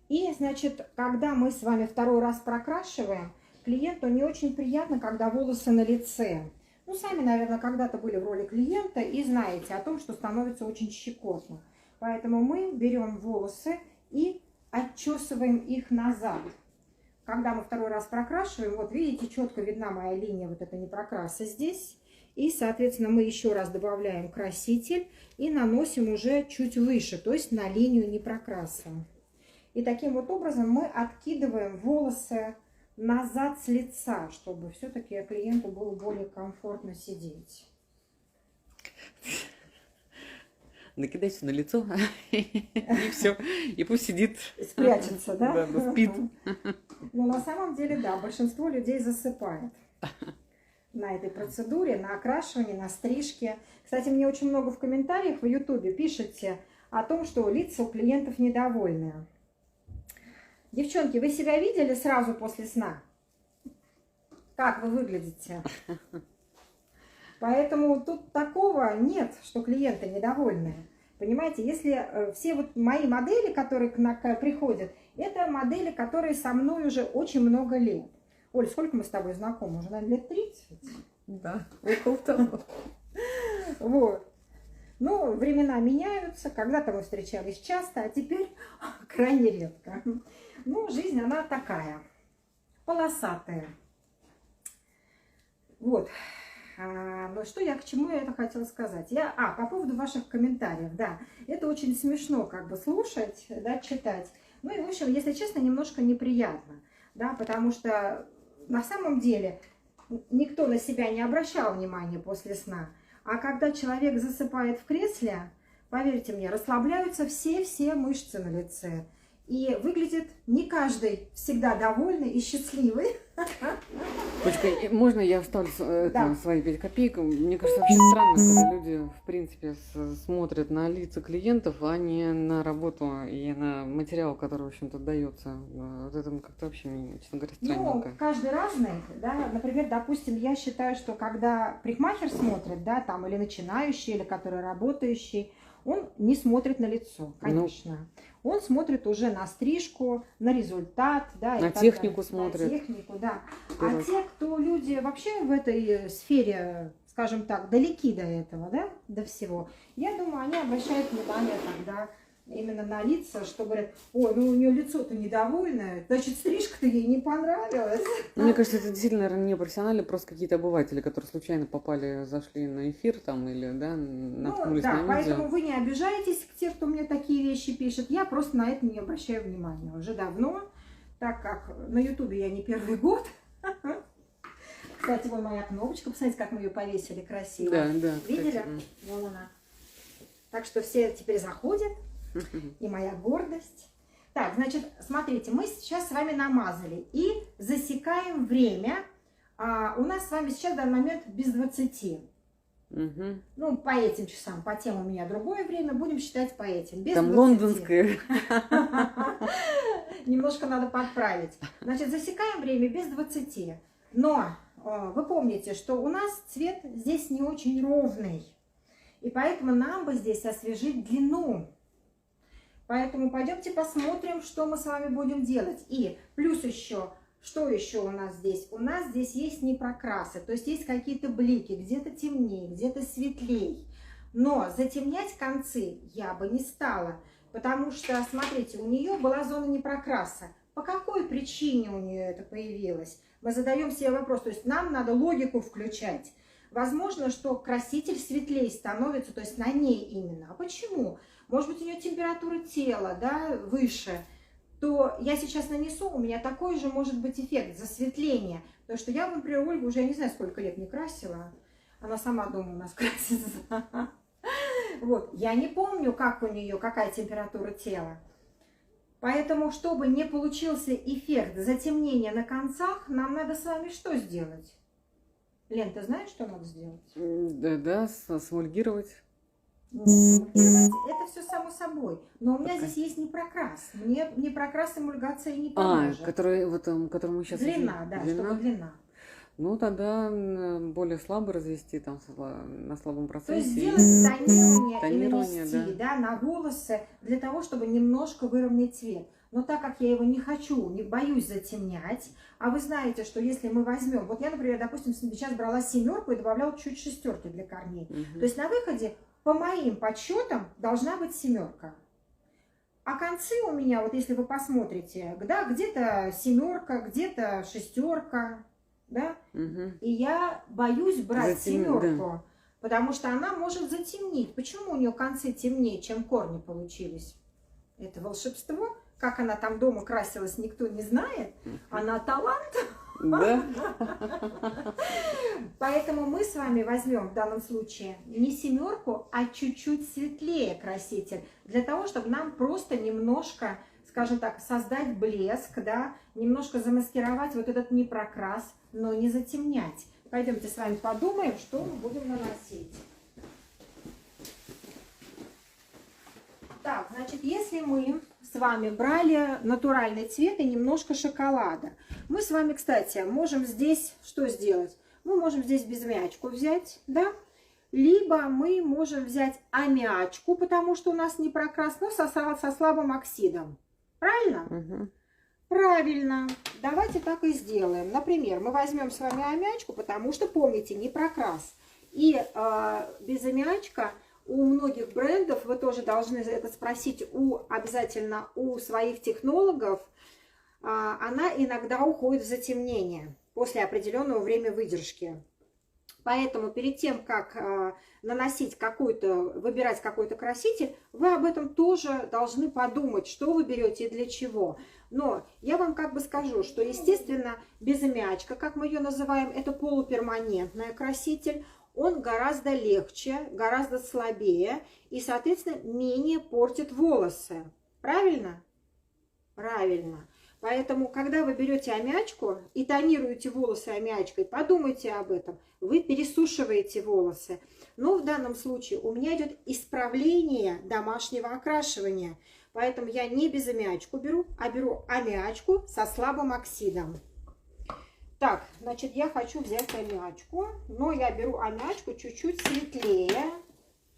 И, значит, когда мы с вами второй раз прокрашиваем, клиенту не очень приятно, когда волосы на лице. Ну, сами, наверное, когда-то были в роли клиента и знаете о том, что становится очень щекотно. Поэтому мы берем волосы и отчесываем их назад. Когда мы второй раз прокрашиваем, вот видите, четко видна моя линия, вот это не прокраса здесь. И, соответственно, мы еще раз добавляем краситель и наносим уже чуть выше, то есть на линию не прокраса. И таким вот образом мы откидываем волосы назад с лица, чтобы все-таки клиенту было более комфортно сидеть. Накидай все на лицо, и все, и пусть сидит. Спрячется, да? Да, спит. Но на самом деле, да, большинство людей засыпает на этой процедуре, на окрашивании, на стрижке. Кстати, мне очень много в комментариях в Ютубе пишете о том, что лица у клиентов недовольные. Девчонки, вы себя видели сразу после сна? Как вы выглядите? Поэтому тут такого нет, что клиенты недовольные. Понимаете, если все вот мои модели, которые приходят, это модели, которые со мной уже очень много лет. Оль, сколько мы с тобой знакомы? Уже, наверное, лет 30? Да, около того. Вот. Ну, времена меняются. Когда-то мы встречались часто, а теперь крайне редко. Ну, жизнь, она такая, полосатая. Вот. Ну, что я, к чему я это хотела сказать? По поводу ваших комментариев, да. Это очень смешно, как бы, слушать, да, читать. Ну, и, в общем, если честно, немножко неприятно, да, потому что на самом деле никто на себя не обращал внимания после сна. А когда человек засыпает в кресле, поверьте мне, расслабляются все мышцы на лице. И выглядит не каждый всегда довольный и счастливый. Почка, можно я вставлю свои 5 копеек? Мне кажется, вообще странно, когда люди, в принципе, смотрят на лица клиентов, а не на работу и на материал, который, в общем-то, дается. Вот это как-то вообще, честно говоря, странненько. Ну, каждый разный, да. Например, допустим, я считаю, что когда парикмахер смотрит, да, там, или начинающий, или который работающий, он не смотрит на лицо, конечно. Он смотрит уже на стрижку, на результат, да, на технику смотрит. На технику, да. А те, кто люди вообще в этой сфере, скажем так, далеки до этого, да, до всего, я думаю, они обращают внимание тогда именно на лица, что говорят, ой, ну у нее лицо-то недовольное, значит, стрижка-то ей не понравилась. Мне кажется, это действительно, наверное, не профессионалы, просто какие-то обыватели, которые случайно попали, зашли на эфир там или, да, наткнулись да, на видео. поэтому вы не обижаетесь, те, кто мне такие вещи пишет. Я просто на это не обращаю внимания уже давно, так как на Ютубе я не первый год. Кстати, вот моя кнопочка, посмотрите, как мы ее повесили красиво. Да, да. Видели? Кстати. Вон она. Так что все теперь заходят, и моя гордость. Так, значит, смотрите, мы сейчас с вами намазали и засекаем время. У нас с вами сейчас в данный момент без 20. Ну, по этим часам, по тем у меня другое время, будем считать по этим. Без там 20. лондонское. Немножко надо подправить. Значит, засекаем время без 20. Но вы помните, что у нас цвет здесь не очень ровный. И поэтому нам бы здесь освежить длину. Поэтому пойдемте посмотрим, что мы с вами будем делать. И плюс еще, что еще у нас здесь? У нас здесь есть непрокрасы, то есть есть какие-то блики, где-то темнее, где-то светлее. Но затемнять концы я бы не стала, потому что, смотрите, у нее была зона непрокраса. По какой причине у нее это появилось? Мы задаем себе вопрос, то есть нам надо логику включать. Возможно, что краситель светлее становится, то есть на ней именно. А почему? Может быть, у нее температура тела, да, выше. То я сейчас нанесу, у меня такой же может быть эффект засветления. Потому что я, например, Ольгу уже, я не знаю, сколько лет не красила. Она сама дома у нас красится. Вот, я не помню, как у нее, какая температура тела. Поэтому, чтобы не получился эффект затемнения на концах, нам надо с вами что сделать? Лен, ты знаешь, что надо сделать? Да, смульгировать. Это все само собой. Но у меня здесь есть непрокрас. Мне непрокрас эмульгация не поможет. Который мы сейчас... Длина, да, чтобы длина. Ну, тогда более слабо развести там на слабом процессе. То есть сделать тонирование и тонирование, нанести, да, на волосы для того, чтобы немножко выровнять цвет. Но так как я его не хочу, не боюсь затемнять, а вы знаете, что если мы возьмем, вот я, например, допустим, сейчас брала 7 и добавляла чуть 6 для корней. То есть на выходе, по моим подсчетам, должна быть 7. А концы у меня, вот если вы посмотрите, да, где-то 7, где-то 6, да, и я боюсь брать 7, да. Потому что она может затемнить. Почему у нее концы темнее, чем корни получились? Это волшебство. Как она там дома красилась, никто не знает. Она талант. Да. Поэтому мы с вами возьмем в данном случае не 7, а чуть-чуть светлее краситель. Для того, чтобы нам просто немножко, скажем так, создать блеск, да, немножко замаскировать вот этот непрокрас, но не затемнять. Пойдемте с вами подумаем, что мы будем наносить. Так, значит, если мы с вами брали натуральный цвет и немножко шоколада, мы с вами, кстати, можем здесь что сделать? Мы можем здесь безмячку взять, да? Либо мы можем взять аммиачку, потому что у нас не прокрас, но со слабым оксидом. Правильно? Правильно. Давайте так и сделаем. Например, мы возьмем с вами аммиачку, потому что, помните, не прокрас. И без аммиачка у многих брендов, вы тоже должны это спросить обязательно у своих технологов, она иногда уходит в затемнение после определенного времени выдержки. Поэтому перед тем, как выбирать какой-то краситель, вы об этом тоже должны подумать, что вы берете и для чего. Но я вам как бы скажу, что, естественно, безаммиачка, как мы ее называем, это полуперманентный краситель. Он гораздо легче, гораздо слабее и, соответственно, менее портит волосы. Правильно? Правильно. Поэтому, когда вы берете аммиачку и тонируете волосы аммиачкой, подумайте об этом. Вы пересушиваете волосы. Но в данном случае у меня идет исправление домашнего окрашивания. Поэтому я не безаммиачку беру, а беру аммиачку со слабым оксидом. Так, значит, я хочу взять аммиачку, но я беру аммиачку чуть-чуть светлее.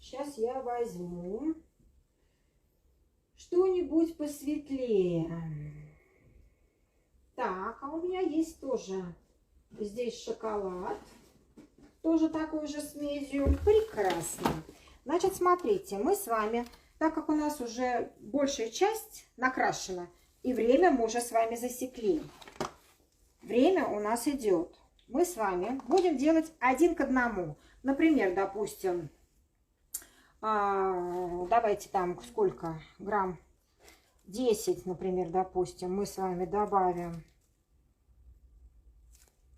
Сейчас я возьму что-нибудь посветлее. Так, а у меня есть тоже здесь шоколад, тоже такой же смесью. Прекрасно. Значит, смотрите, мы с вами так как у нас уже большая часть накрашена, и время мы уже с вами засекли. Время у нас идет. Мы с вами будем делать 1 к 1. Например, допустим, давайте там сколько грамм, 10, например, допустим, мы с вами добавим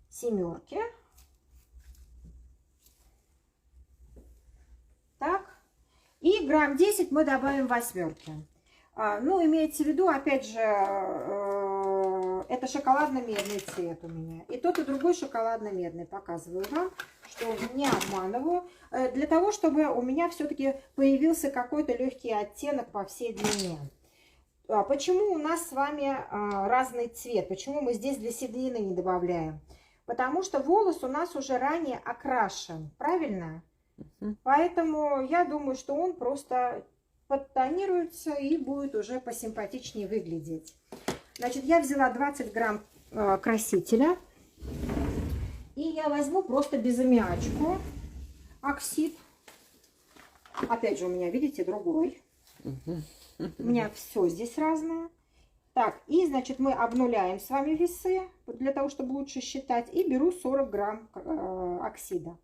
семерки. Так. И грамм 10 мы добавим восьмерки. Ну, имеется в виду, опять же, это шоколадно-медный цвет у меня. И тот, и другой шоколадно-медный. Показываю вам, что не обманываю. Для того, чтобы у меня все-таки появился какой-то легкий оттенок по всей длине. Почему у нас с вами разный цвет? Почему мы здесь для седины не добавляем? Потому что волос у нас уже ранее окрашен. Правильно? Поэтому я думаю, что он просто подтонируется и будет уже посимпатичнее выглядеть. Значит, я взяла 20 грамм красителя. И я возьму просто безаммиачку, оксид. Опять же, у меня, видите, другой. У меня все здесь разное. Так, и, значит, мы обнуляем с вами весы, для того, чтобы лучше считать. И беру 40 грамм оксида.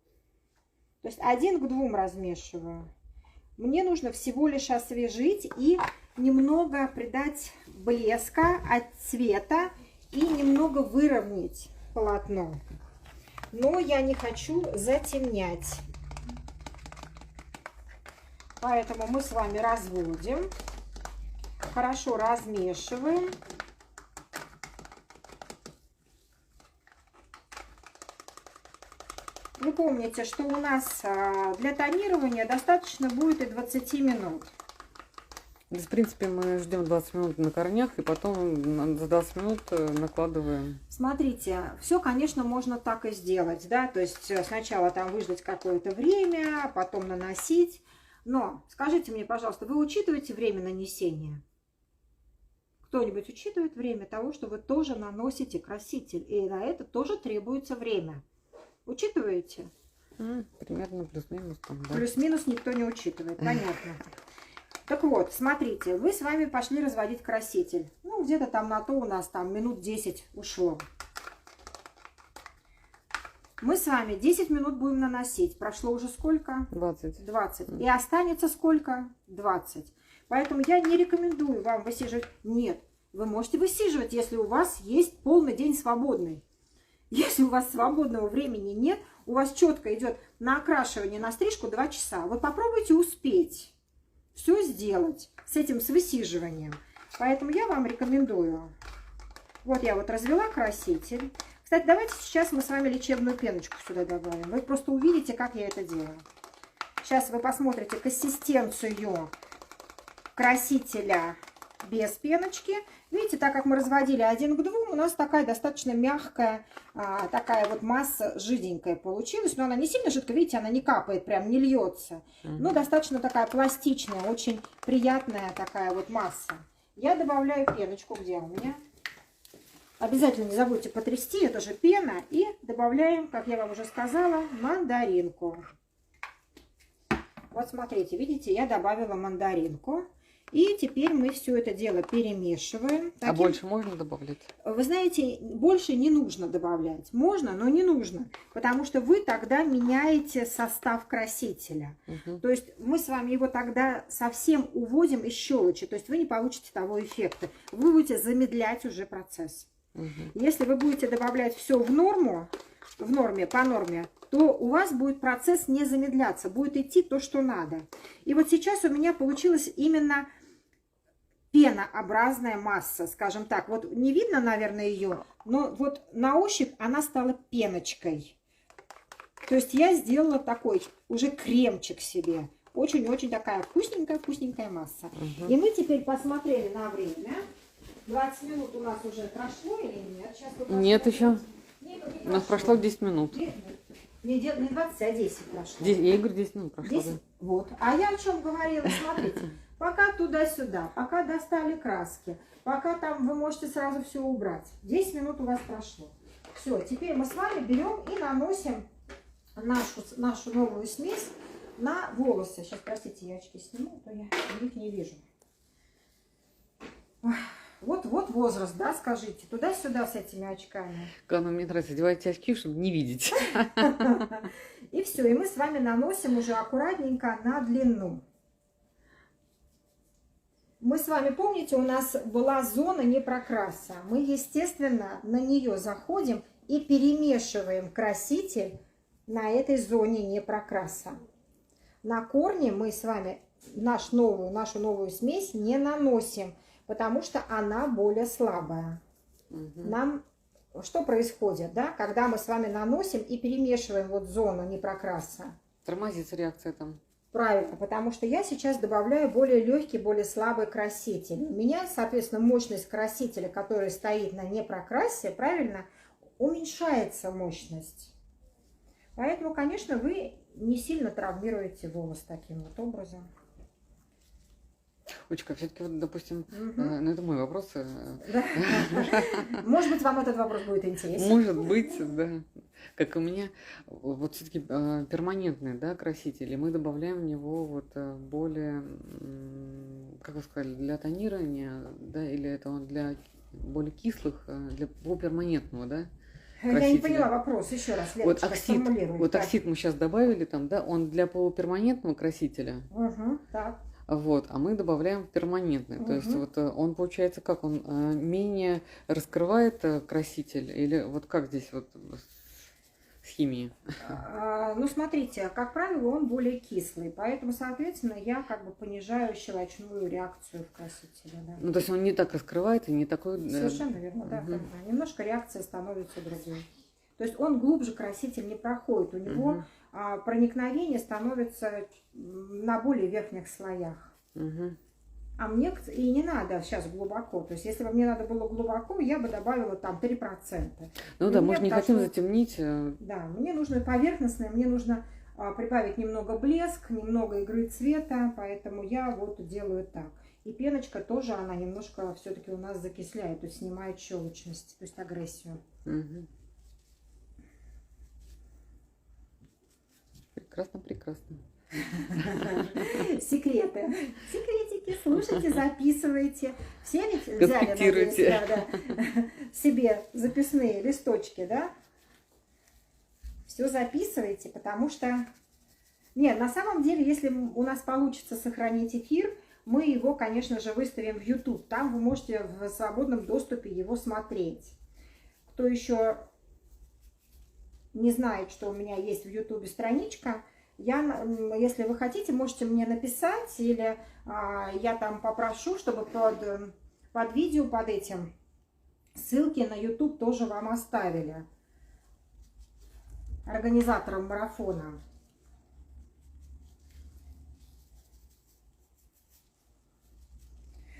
То есть 1 к 2 размешиваю. Мне нужно всего лишь освежить и немного придать блеска от цвета и немного выровнять полотно. Но я не хочу затемнять. Поэтому мы с вами разводим. Хорошо размешиваем. Вы помните, что у нас для тонирования достаточно будет и 20 минут. В принципе, мы ждем 20 минут на корнях, и потом за 20 минут накладываем. Смотрите, все, конечно, можно так и сделать, да, то есть сначала там выждать какое-то время, потом наносить. Но скажите мне, пожалуйста, вы учитываете время нанесения? Кто-нибудь учитывает время того, что вы тоже наносите краситель, и на это тоже требуется время? Учитываете? Примерно плюс-минус. Да. Плюс-минус никто не учитывает, понятно. Так вот, смотрите, вы с вами пошли разводить краситель. Ну, где-то там на то у нас там минут 10 ушло. Мы с вами 10 минут будем наносить. Прошло уже сколько? 20. 20. И останется сколько? 20. Поэтому я не рекомендую вам высиживать. Нет, вы можете высиживать, если у вас есть полный день свободный. Если у вас свободного времени нет, у вас четко идет на окрашивание, на стрижку 2 часа. Вот попробуйте успеть все сделать с этим, с высиживанием. Поэтому я вам рекомендую. Вот я вот развела краситель. Кстати, давайте сейчас мы с вами лечебную пеночку сюда добавим. Вы просто увидите, как я это делаю. Сейчас вы посмотрите консистенцию красителя без пеночки. Видите, так как мы разводили 1 к 2, у нас такая достаточно мягкая, такая вот масса жиденькая получилась. Но она не сильно жидкая, видите, она не капает, прям не льется. Но достаточно такая пластичная, очень приятная такая вот масса. Я добавляю пеночку, где у меня. Обязательно не забудьте потрясти, это же пена. И добавляем, как я вам уже сказала, мандаринку. Вот смотрите, видите, я добавила мандаринку. И теперь мы все это дело перемешиваем. А больше можно добавлять? Вы знаете, больше не нужно добавлять. Можно, но не нужно. Потому что вы тогда меняете состав красителя. То есть мы с вами его тогда совсем уводим из щелочи. То есть вы не получите того эффекта. Вы будете замедлять уже процесс. Если вы будете добавлять все в норму, по норме, то у вас будет процесс не замедляться. Будет идти то, что надо. И вот сейчас у меня получилась именно пенообразная масса, скажем так. Вот не видно, наверное, ее, но вот на ощупь она стала пеночкой. То есть я сделала такой уже кремчик себе. Очень-очень такая вкусненькая масса. И мы теперь посмотрели на время. 20 минут у нас уже прошло или нет? Сейчас нет еще. У нас прошло 10 минут. Не 20, а 10 прошло. Я говорю, 10 минут прошло. 10? Да. Вот. А я о чем говорила? Смотрите. Пока туда-сюда, пока достали краски, пока там вы можете сразу все убрать. 10 минут у вас прошло. Все, теперь мы с вами берем и наносим нашу новую смесь на волосы. Сейчас, простите, я очки сниму, а то я их не вижу. Ой, вот возраст, да, скажите. Туда-сюда с этими очками. Главное, мне нравится, одевайте очки, чтобы не видеть. И все, и мы с вами наносим уже аккуратненько на длину. Мы с вами, помните, у нас была зона непрокраса. Мы, естественно, на нее заходим и перемешиваем краситель на этой зоне непрокраса. На корни мы с вами нашу новую смесь не наносим, потому что она более слабая. Нам что происходит, да, когда мы с вами наносим и перемешиваем вот зону непрокраса? Тормозится реакция там. Правильно, потому что я сейчас добавляю более легкий, более слабый краситель. У меня, соответственно, мощность красителя, который стоит на непрокрасе, правильно, уменьшается мощность. Поэтому, конечно, вы не сильно травмируете волос таким вот образом. Очка, все-таки, вот, допустим, ну это мой вопрос. Да. Может быть, вам этот вопрос будет интересен. Может быть, да. Как у меня, вот все-таки перманентный, да, краситель, и мы добавляем в него вот более, как вы сказали, для тонирования, да, или это он для более кислых, для перманентного, да? Красителя. Я не поняла вопрос, еще раз, Леночка, вот оксид, вот оксид мы сейчас добавили там, да, он для полуперманентного красителя. Так. Вот, а мы добавляем перманентный. То есть вот он получается как, он менее раскрывает краситель, или вот как здесь вот с химией? Ну, смотрите, как правило, он более кислый, поэтому, соответственно, я как бы понижаю щелочную реакцию в красителе. Да. Ну, то есть он не так раскрывает и не такой... Совершенно верно, да. Немножко реакция становится другой. То есть он глубже краситель не проходит, у него проникновение становится на более верхних слоях. А мне и не надо сейчас глубоко. То есть если бы мне надо было глубоко, я бы добавила там 3%. Ну да, мы же не хотим затемнить. Да, мне нужно поверхностное, мне нужно прибавить немного блеск, немного игры цвета, поэтому я вот делаю так. И пеночка тоже, она немножко все-таки у нас закисляет, то есть снимает щелочность, то есть агрессию. Прекрасно, прекрасно. Секреты. Секретики. Слушайте, записывайте. Все ведь взяли, надеюсь, себе записные листочки, да? Все записывайте, потому что... Нет, на самом деле, если у нас получится сохранить эфир, мы его, конечно же, выставим в YouTube. Там вы можете в свободном доступе его смотреть. Кто еще не знает, что у меня есть в YouTube страничка, если вы хотите, можете мне написать, или я там попрошу, чтобы под видео, под этим, ссылки на YouTube тоже вам оставили. Организаторам марафона.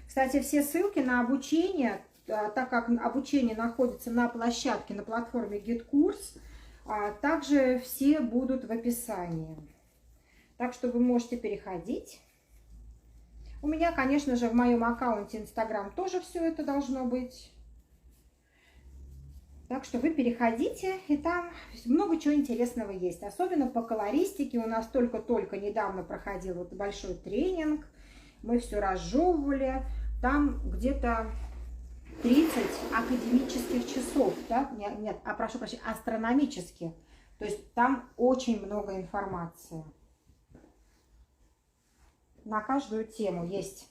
Кстати, все ссылки на обучение, так как обучение находится на площадке, на платформе GitKurs, также все будут в описании. Так что вы можете переходить. У меня, конечно же, в моем аккаунте Instagram тоже все это должно быть. Так что вы переходите, и там много чего интересного есть. Особенно по колористике. У нас только-только недавно проходил вот большой тренинг. Мы все разжевывали. Там где-то 30 академических часов, да? Нет, прошу прощения, астрономических. То есть там очень много информации. На каждую тему есть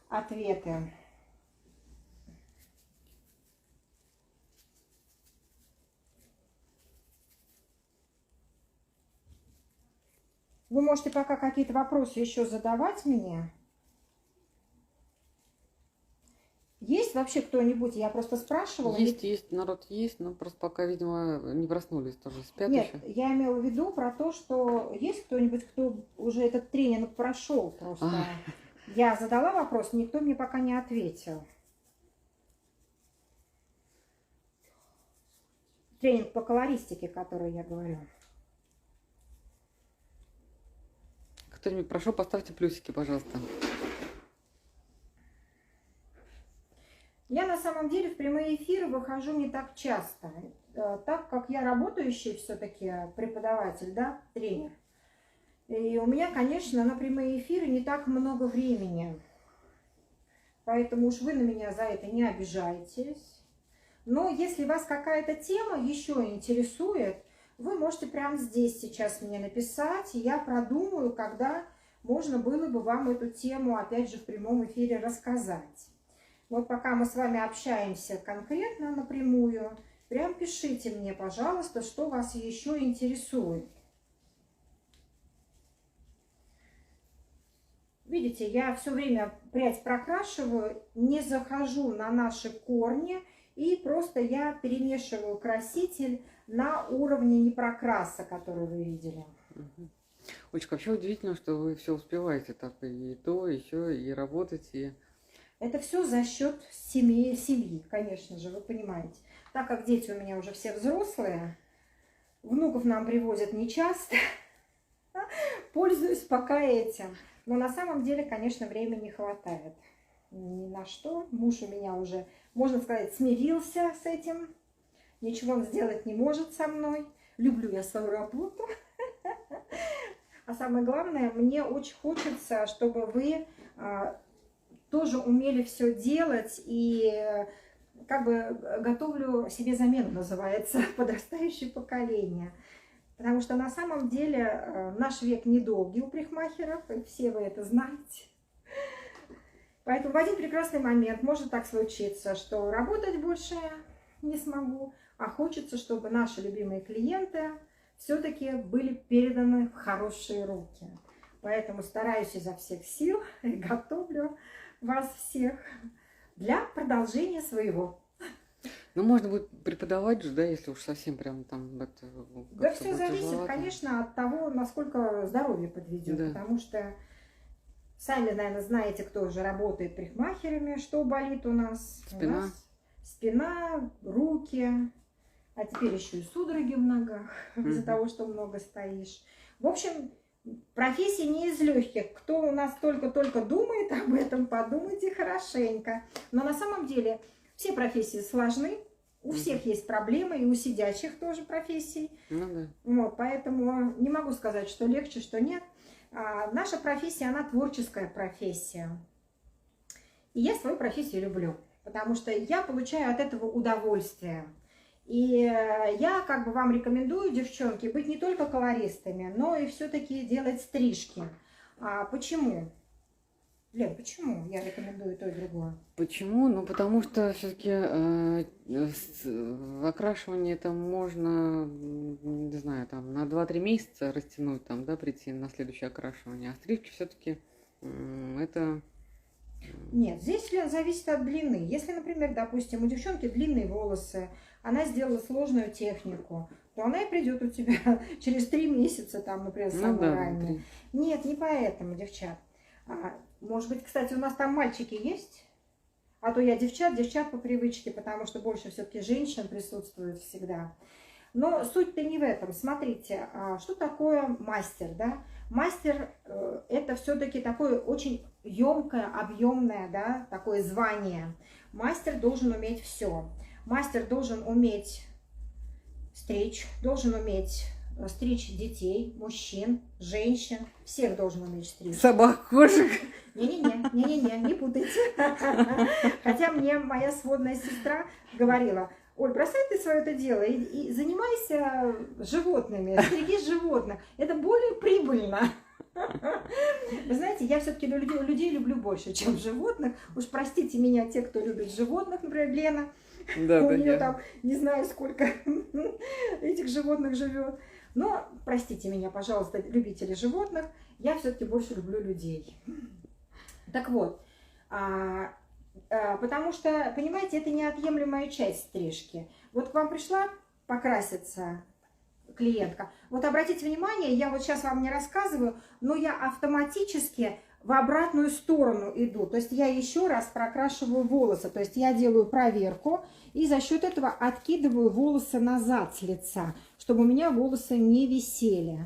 ответы. Вы можете пока какие-то вопросы еще задавать мне. Есть вообще кто-нибудь? Я просто спрашивала. Есть, народ есть, но просто пока, видимо, не проснулись, тоже спят Нет, еще. я имела в виду про то, что есть кто-нибудь, кто уже этот тренинг прошел просто. Я задала вопрос, никто мне пока не ответил. Тренинг по колористике, который я говорю. Кто-нибудь прошел, поставьте плюсики, пожалуйста. Я на самом деле в прямые эфиры выхожу не так часто, так как я работающий все-таки преподаватель, да, тренер. И у меня, конечно, на прямые эфиры не так много времени. Поэтому уж вы на меня за это не обижайтесь. Но если вас какая-то тема еще интересует, вы можете прямо здесь сейчас мне написать, и я продумаю, когда можно было бы вам эту тему, опять же, в прямом эфире рассказать. Вот пока мы с вами общаемся конкретно напрямую, прям пишите мне, пожалуйста, что вас еще интересует. Видите, я все время прядь прокрашиваю, не захожу на наши корни, и просто я перемешиваю краситель на уровне непрокраса, который вы видели. Олечка, вообще удивительно, что вы все успеваете так и то, и все, и работать, и... Это все за счет семьи, конечно же, вы понимаете. Так как дети у меня уже все взрослые, внуков нам привозят нечасто, пользуюсь пока этим. Но на самом деле, конечно, времени не хватает ни на что. Муж у меня уже, можно сказать, смирился с этим. Ничего он сделать не может со мной. Люблю я свою работу. А самое главное, мне очень хочется, чтобы вы тоже умели все делать. И как бы готовлю себе замену, называется, подрастающее поколение. Потому что на самом деле наш век недолгий у парикмахеров, и все вы это знаете. Поэтому в один прекрасный момент может так случиться, что работать больше не смогу, а хочется, чтобы наши любимые клиенты все-таки были переданы в хорошие руки. Поэтому стараюсь изо всех сил и готовлю вас всех для продолжения своего. Ну, можно будет преподавать же, да, если уж совсем прям там... Это, да все зависит, конечно, от того, насколько здоровье подведет. Да. Потому что сами, наверное, знаете, кто уже работает парикмахерами, что болит у нас. Спина. У нас спина, руки, а теперь еще и судороги в ногах из-за того, что много стоишь. В общем, профессия не из легких. Кто у нас только-только думает об этом, подумайте хорошенько. Но на самом деле... Все профессии сложны, у всех есть проблемы, и у сидячих тоже профессий. Вот, поэтому не могу сказать, что легче, что нет. Наша профессия, она творческая профессия. И я свою профессию люблю, потому что я получаю от этого удовольствие. И я как бы вам рекомендую, девчонки, быть не только колористами, но и все-таки делать стрижки. Почему? Лен, почему я рекомендую то и другое? Почему? Ну, потому что все-таки окрашивание это можно, не знаю, там на 2-3 месяца растянуть, там, да, прийти на следующее окрашивание. А стрижки все-таки это... Нет, здесь зависит от длины. Если, например, допустим, у девчонки длинные волосы, она сделала сложную технику, то она и придет у тебя через 3 месяца, там, например, самое раннее. Нет, не поэтому, девчат. Может быть, кстати, у нас там мальчики есть? А то я девчат по привычке, потому что больше все-таки женщин присутствует всегда. Но суть-то не в этом. Смотрите, что такое мастер, да? Мастер это все-таки такое очень емкое, объемное, да, такое звание. Мастер должен уметь все. Мастер должен уметь стричь, должен уметь стричь детей, мужчин, женщин, всех должен уметь стричь. Собак, кошек. Не-не-не, не путайте. Хотя мне моя сводная сестра говорила: Оль, бросай ты свое это дело и занимайся животными, стриги животных. Это более прибыльно. Вы знаете, я все-таки людей люблю больше, чем животных. Уж простите меня, те, кто любит животных, например, Лена. Да, у нее там не знаю сколько этих животных живет. Но простите меня, пожалуйста, любители животных, я все-таки больше люблю людей. Так вот, потому что, понимаете, это неотъемлемая часть стрижки. Вот к вам пришла покраситься клиентка. Вот обратите внимание, я вот сейчас вам не рассказываю, но я автоматически в обратную сторону иду. То есть я еще раз прокрашиваю волосы. То есть я делаю проверку и за счет этого откидываю волосы назад с лица, чтобы у меня волосы не висели.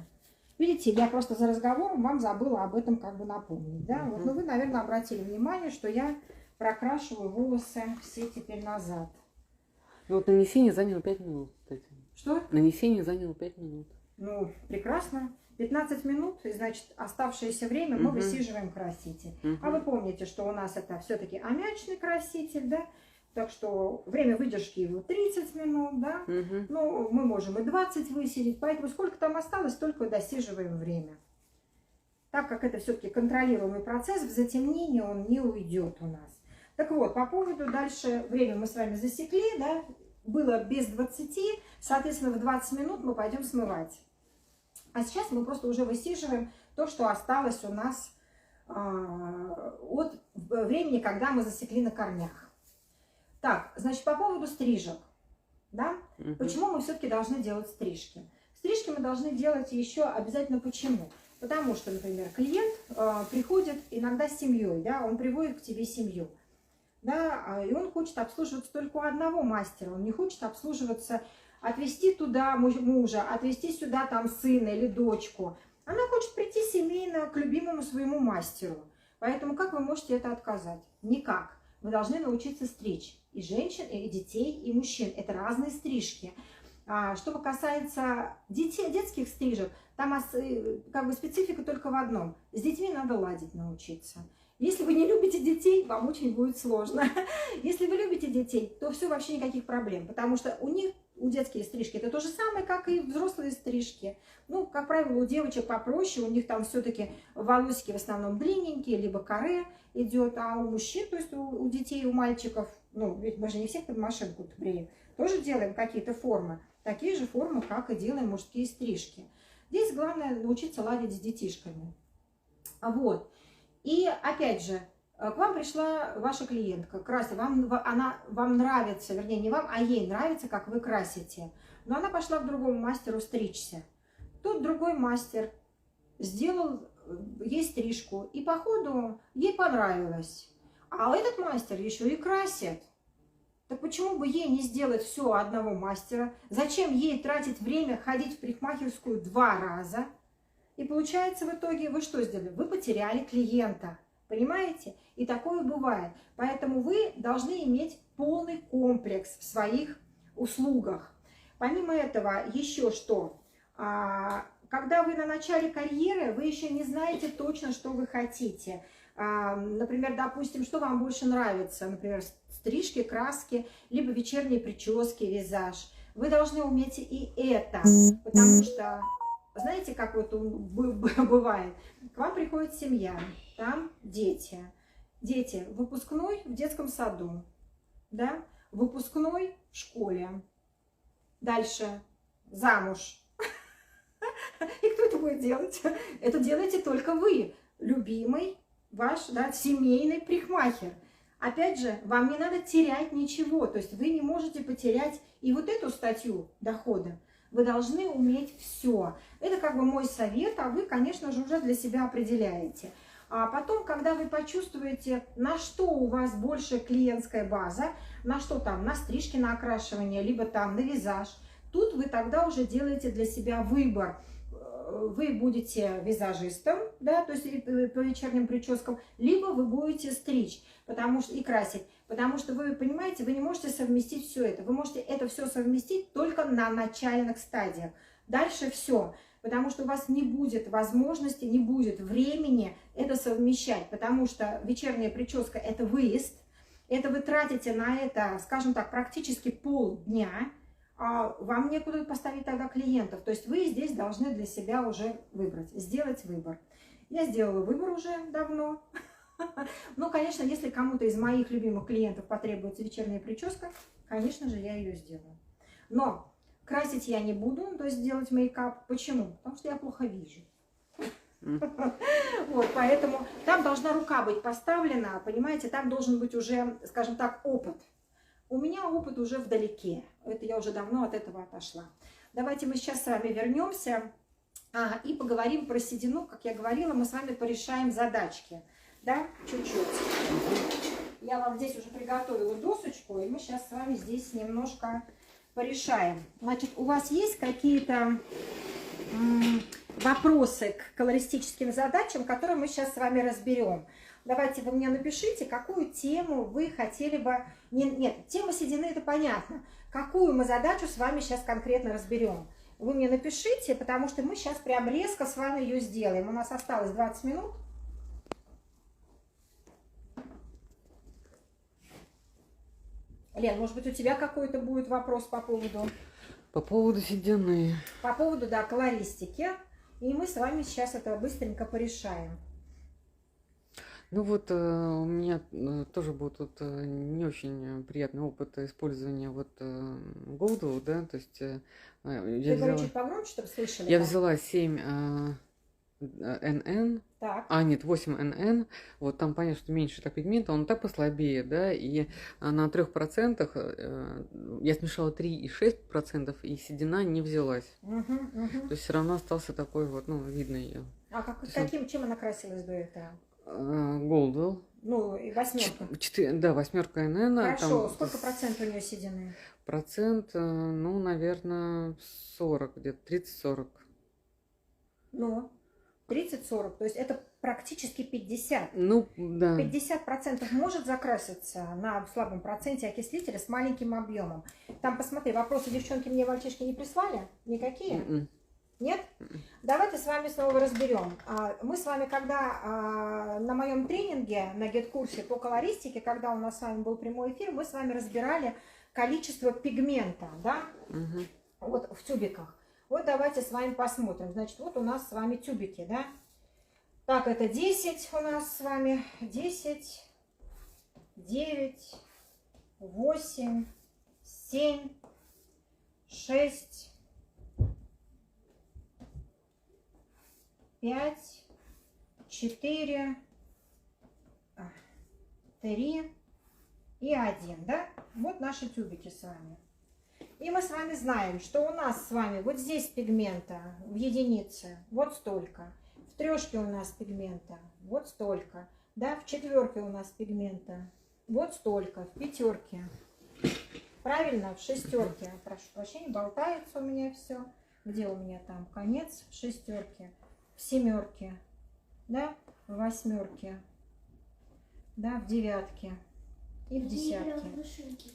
Видите, я просто за разговором вам забыла об этом как бы напомнить. Да? Вот, ну, вы, наверное, обратили внимание, что я прокрашиваю волосы все теперь назад. Ну, вот нанесение заняло 5 минут, кстати. Что? Нанесение заняло 5 минут. Ну, прекрасно. 15 минут, и, значит, оставшееся время мы высиживаем краситель. А вы помните, что у нас это все-таки аммиачный краситель, да? Так что время выдержки его 30 минут, да? Ну, мы можем и 20 высидеть, поэтому сколько там осталось, столько досиживаем время. Так как это все-таки контролируемый процесс, в затемнение он не уйдет у нас. Так вот, по поводу дальше время мы с вами засекли, да? Было без 20, соответственно, в 20 минут мы пойдем смывать. А сейчас мы просто уже высиживаем то, что осталось у нас от времени, когда мы засекли на корнях. Так, значит, по поводу стрижек, да? Почему мы все-таки должны делать стрижки? Стрижки мы должны делать еще обязательно почему? Потому что, например, клиент приходит иногда с семьей, да? Он приводит к тебе семью. Да, и он хочет обслуживаться только у одного мастера, он не хочет обслуживаться, отвезти туда мужа, отвезти сюда там сына или дочку. Она хочет прийти семейно к любимому своему мастеру. Поэтому как вы можете это отказать? Никак. Вы должны научиться стричь и женщин, и детей, и мужчин. Это разные стрижки. Что касается детских стрижек, там как бы специфика только в одном. С детьми надо ладить научиться. Если вы не любите детей, вам очень будет сложно. Если вы любите детей, то все, вообще никаких проблем, потому что у детские стрижки это то же самое, как и взрослые стрижки. Ну, как правило, у девочек попроще, у них там все-таки волосики в основном длинненькие, либо каре идет, а у мужчин, то есть у детей, у мальчиков, ну, ведь мы же не всех под машинку бреем, тоже делаем какие-то формы, такие же формы, как и делаем мужские стрижки. Здесь главное научиться ладить с детишками. Вот. И опять же, к вам пришла ваша клиентка, красит, она вам нравится, вернее, не вам, а ей нравится, как вы красите. Но она пошла к другому мастеру стричься. Тут другой мастер сделал ей стрижку, и по ходу ей понравилось. А этот мастер еще и красит. Так почему бы ей не сделать все одного мастера? Зачем ей тратить время ходить в парикмахерскую 2 раза? И получается в итоге вы что сделали? Вы потеряли клиента. Понимаете? И такое бывает. Поэтому вы должны иметь полный комплекс в своих услугах. Помимо этого, еще что? Когда вы на начале карьеры, вы еще не знаете точно, что вы хотите. Например, допустим, что вам больше нравится? Например, стрижки, краски, либо вечерние прически, визаж. Вы должны уметь и это, потому что... Знаете, как вот бывает? К вам приходит семья, там дети. Дети, выпускной в детском саду, да? Выпускной в школе. Дальше замуж. И кто это будет делать? Это делаете только вы, любимый ваш, да, семейный парикмахер. Опять же, вам не надо терять ничего, то есть вы не можете потерять и вот эту статью дохода. Вы должны уметь все. Это как бы мой совет, а вы, конечно же, уже для себя определяете. А потом, когда вы почувствуете, на что у вас больше клиентская база, на что там, на стрижки, на окрашивание, либо там на визаж, тут вы тогда уже делаете для себя выбор. Вы будете визажистом, да, то есть по вечерним прическам, либо вы будете стричь, потому что и красить, потому что вы понимаете, вы не можете совместить все это. Вы можете это все совместить только на начальных стадиях. Дальше все, потому что у вас не будет возможности, не будет времени это совмещать, потому что вечерняя прическа – это выезд, это вы тратите на это, скажем так, практически полдня. А вам некуда поставить тогда клиентов. То есть вы здесь должны для себя уже выбрать, сделать выбор. Я сделала выбор уже давно. Ну, конечно, если кому-то из моих любимых клиентов потребуется вечерняя прическа, конечно же, я ее сделаю. Но красить я не буду, то есть делать мейкап. Почему? Потому что я плохо вижу. Вот, поэтому там должна рука быть поставлена, понимаете, там должен быть уже, скажем так, опыт. У меня опыт уже вдалеке. Это я уже давно от этого отошла. Давайте мы сейчас с вами вернемся и поговорим про седину. Как я говорила, мы с вами порешаем задачки. Да, чуть-чуть. Я вам здесь уже приготовила досочку, и мы сейчас с вами здесь немножко порешаем. Значит, у вас есть какие-то вопросы к колористическим задачам, которые мы сейчас с вами разберем? Давайте вы мне напишите, какую тему вы хотели бы... Нет, тема седины это понятно. Какую мы задачу с вами сейчас конкретно разберем? вы мне напишите, потому что мы сейчас прям резко с вами ее сделаем. У нас осталось 20 минут. Лен, может быть, у тебя какой-то будет вопрос по поводу... По поводу седины. По поводу, да, колористики. И мы с вами сейчас это быстренько порешаем. Ну вот у меня тоже был тут не очень приятный опыт использования вот Голду, да, то есть Ты говори чуть погромче, чтобы слышали. Я взяла 7 НН, так. нет, 8 НН, вот там понятно, что меньше так пигмента, он так послабее, да, и на 3% я смешала 3,6%, и седина не взялась. То есть все равно остался такой вот, ну, видно ее. А чем она красилась до этого? Голдвелл. Ну, и 8. Да, 8 НН. Хорошо, там, сколько процентов у нее седины? Процент, ну, наверное, 40, где-то 30-40. Ну, 30-40, то есть это практически 50. Ну, да. 50% может закраситься на слабом проценте окислителя с маленьким объемом. Там, посмотри, вопросы девчонки мне, мальчишки не прислали? Никакие? Нет? Давайте с вами снова разберем. Мы с вами, когда на моем тренинге, на гид-курсе по колористике, когда у нас с вами был прямой эфир, мы с вами разбирали количество пигмента, да? Вот в тюбиках. Вот давайте с вами посмотрим. Значит, вот у нас с вами тюбики, да? Так, это 10 у нас с вами. 10, 9, 8, 7, 6, 5, 4, 3 и 1, да? Вот наши тюбики с вами. И мы с вами знаем, что у нас с вами вот здесь пигмента в единице вот столько. В трешке у нас пигмента вот столько. Да, в четверке у нас пигмента вот столько. В пятерке. Правильно, в шестерке. Прошу прощения, болтается у меня все. Где у меня там конец? В шестерке. В семерке. Да, в восьмерке. Да, в девятке. И в десятке.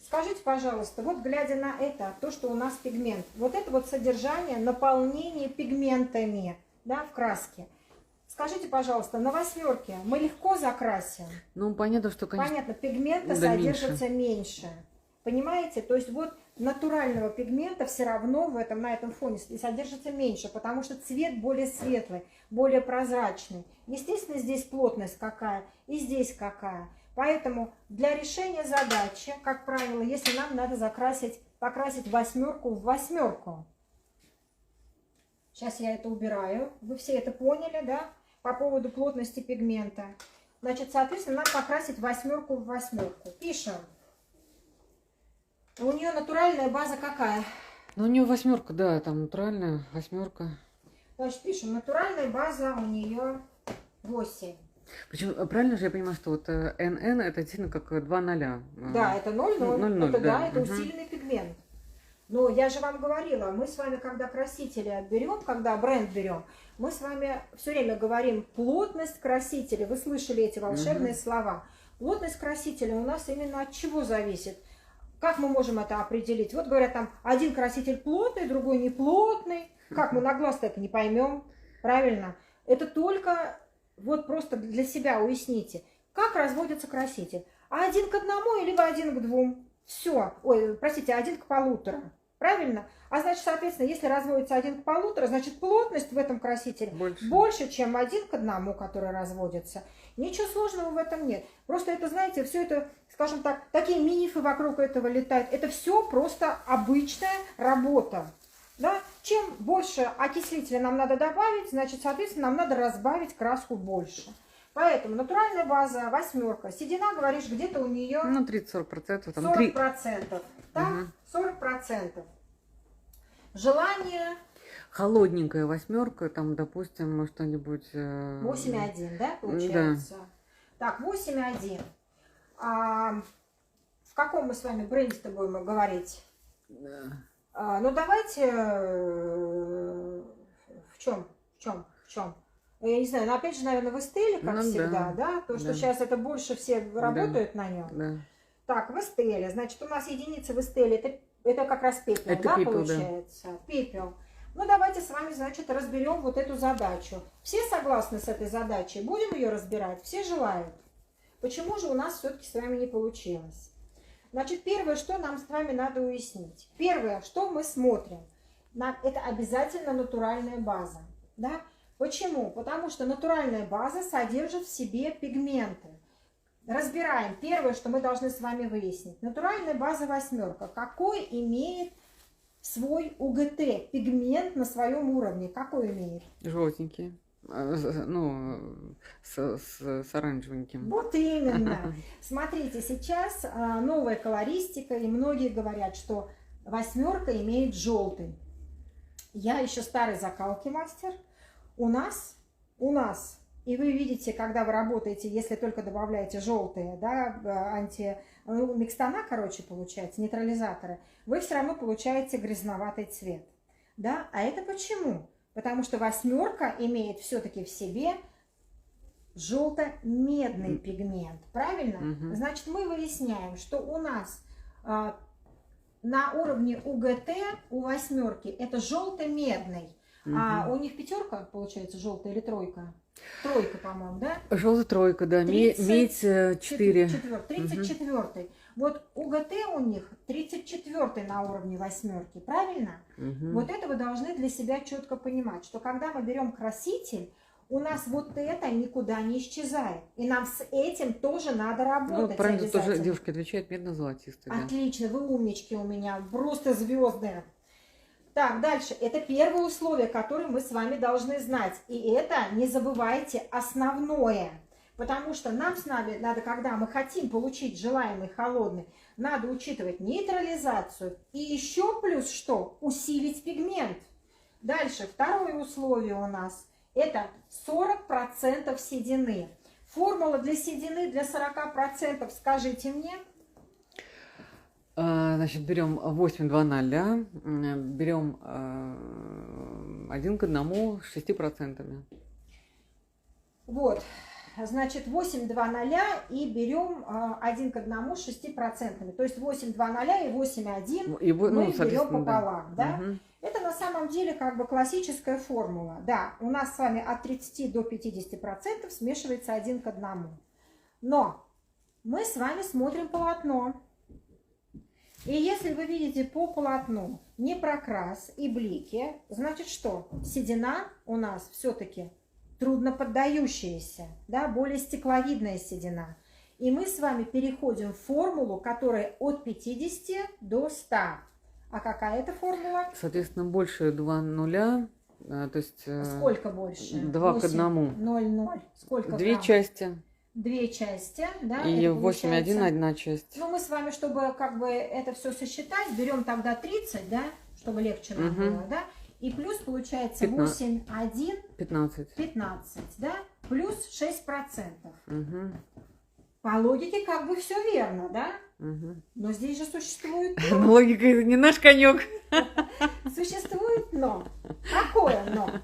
Скажите, пожалуйста, вот глядя на это, то, что у нас пигмент, вот это вот содержание, наполнение пигментами, да, в краске. Скажите, пожалуйста, на восьмерке мы легко закрасим? Ну, понятно, что, конечно... Понятно, пигмента да, содержится меньше. Понимаете? То есть вот натурального пигмента все равно на этом фоне содержится меньше, потому что цвет более светлый, более прозрачный. Естественно, здесь плотность какая и здесь какая. Поэтому для решения задачи, как правило, если нам надо покрасить восьмерку в восьмерку. Сейчас я это убираю. Вы все это поняли, да? По поводу плотности пигмента. Значит, соответственно, нам покрасить восьмерку в восьмерку. Пишем. У нее натуральная база какая? Ну, у нее восьмерка, да, там натуральная восьмерка. Значит, пишем. Натуральная база у нее 8. Причем, правильно же я понимаю, что вот НН это действительно как 2 0. Да, это 0,0. Это, да, это угу. усиленный пигмент. Но я же вам говорила, мы с вами, когда красители берем, когда бренд берем, мы с вами все время говорим плотность красителя. Вы слышали эти волшебные слова. Плотность красителя у нас именно от чего зависит? Как мы можем это определить? Вот говорят, там один краситель плотный, другой не плотный. Как мы на глаз-то это не поймем? Правильно? Это только вот просто для себя уясните. Как разводится краситель? 1 к 1 либо 1 к 2? Все. Ой, простите, 1 к 1,5. Правильно? А значит, соответственно, если разводится 1 к 1,5, значит плотность в этом красителе больше, чем 1 к 1, который разводится. Ничего сложного в этом нет. Просто это, знаете, все это, скажем так, такие мифы вокруг этого летают. Это все просто обычная работа. Да? Чем больше окислителя нам надо добавить, значит, соответственно, нам надо разбавить краску больше. Поэтому натуральная база восьмерка. Седина, говоришь, где-то у нее... Ну, 30-40%. 40%. Так? 40%. Желание... Холодненькая восьмерка, там, допустим, что-нибудь... 8,1, да, получается? Да. Так, 8,1. В каком мы с вами бренде будем говорить? Да. Ну, давайте... В чем? Я не знаю, но опять же, наверное, в Эстеле, как всегда, да? То, что сейчас это больше все работают на нем. Да. Так, в Эстеле. Значит, у нас единица в Эстеле, это как раз пепел, это да, пепел, получается? Да. Пепел. Ну, давайте с вами, значит, разберем вот эту задачу. Все согласны с этой задачей? Будем ее разбирать? Все желают? Почему же у нас все-таки с вами не получилось? Значит, первое, что нам с вами надо уяснить. Первое, что мы смотрим, это обязательно натуральная база. Да? Почему? Потому что натуральная база содержит в себе пигменты. Разбираем. Первое, что мы должны с вами выяснить. Натуральная база восьмерка. Какой имеет свой УГТ, пигмент на своем уровне? Какой имеет? Желтенький. Ну, с оранжевеньким. Вот именно. Смотрите, сейчас новая колористика, и многие говорят, что восьмерка имеет желтый. Я еще старый закалки мастер. У нас, и вы видите, когда вы работаете, если только добавляете желтые, да, микстона, короче, получается, нейтрализаторы, вы все равно получаете грязноватый цвет. Да? А это почему? Потому что восьмерка имеет все-таки в себе желто-медный пигмент. Правильно? Значит, мы выясняем, что у нас на уровне УГТ у восьмерки это желто-медный. А у них пятерка, получается, желтая или тройка? Тройка, по-моему, да? Желтая тройка, да. Медь 4. 34. Вот УГТ у них 34 на уровне восьмерки, правильно? Вот это вы должны для себя четко понимать, что когда мы берем краситель, у нас вот это никуда не исчезает. И нам с этим тоже надо работать. Ну, правильно, тоже девушка отвечает, медно-золотистый. Отлично, вы умнички у меня, просто звезды. Так, дальше. Это первое условие, которое мы с вами должны знать. И это, не забывайте, основное. Потому что нам с вами надо, когда мы хотим получить желаемый холодный, надо учитывать нейтрализацию. И еще плюс что? Усилить пигмент. Дальше, второе условие у нас. Это 40% седины. Формула для седины для 40%, скажите мне. Значит, берем 8,2,0, берем 1 к 1 с 6%. Вот, значит, 8,2,0 и берем 1 к 1 с 6%. То есть 8,2,0 и 8,1 мы берем пополам. Да? Угу. Это на самом деле как бы классическая формула. Да, у нас с вами от 30 до 50% смешивается 1 к 1. Но мы с вами смотрим полотно. И если вы видите по полотну непрокрас и блики, значит что? Седина у нас все-таки трудно поддающаяся, да, более стекловидная седина. И мы с вами переходим в формулу, которая от 50 до 100. А какая это формула? Соответственно, больше 2 нуля, то есть... Сколько больше? 2 к 1. 0,0. Сколько? 2 части. 2 части, да? И 8,1 одна часть. Ну, мы с вами, чтобы как бы это все сосчитать, берем тогда 30, да, чтобы легче нам было, да? И плюс получается 8,1. 15, да? Плюс 6%. По логике как бы все верно, да? Но здесь же существует но. Логика это не наш конек. Существует но. Какое но?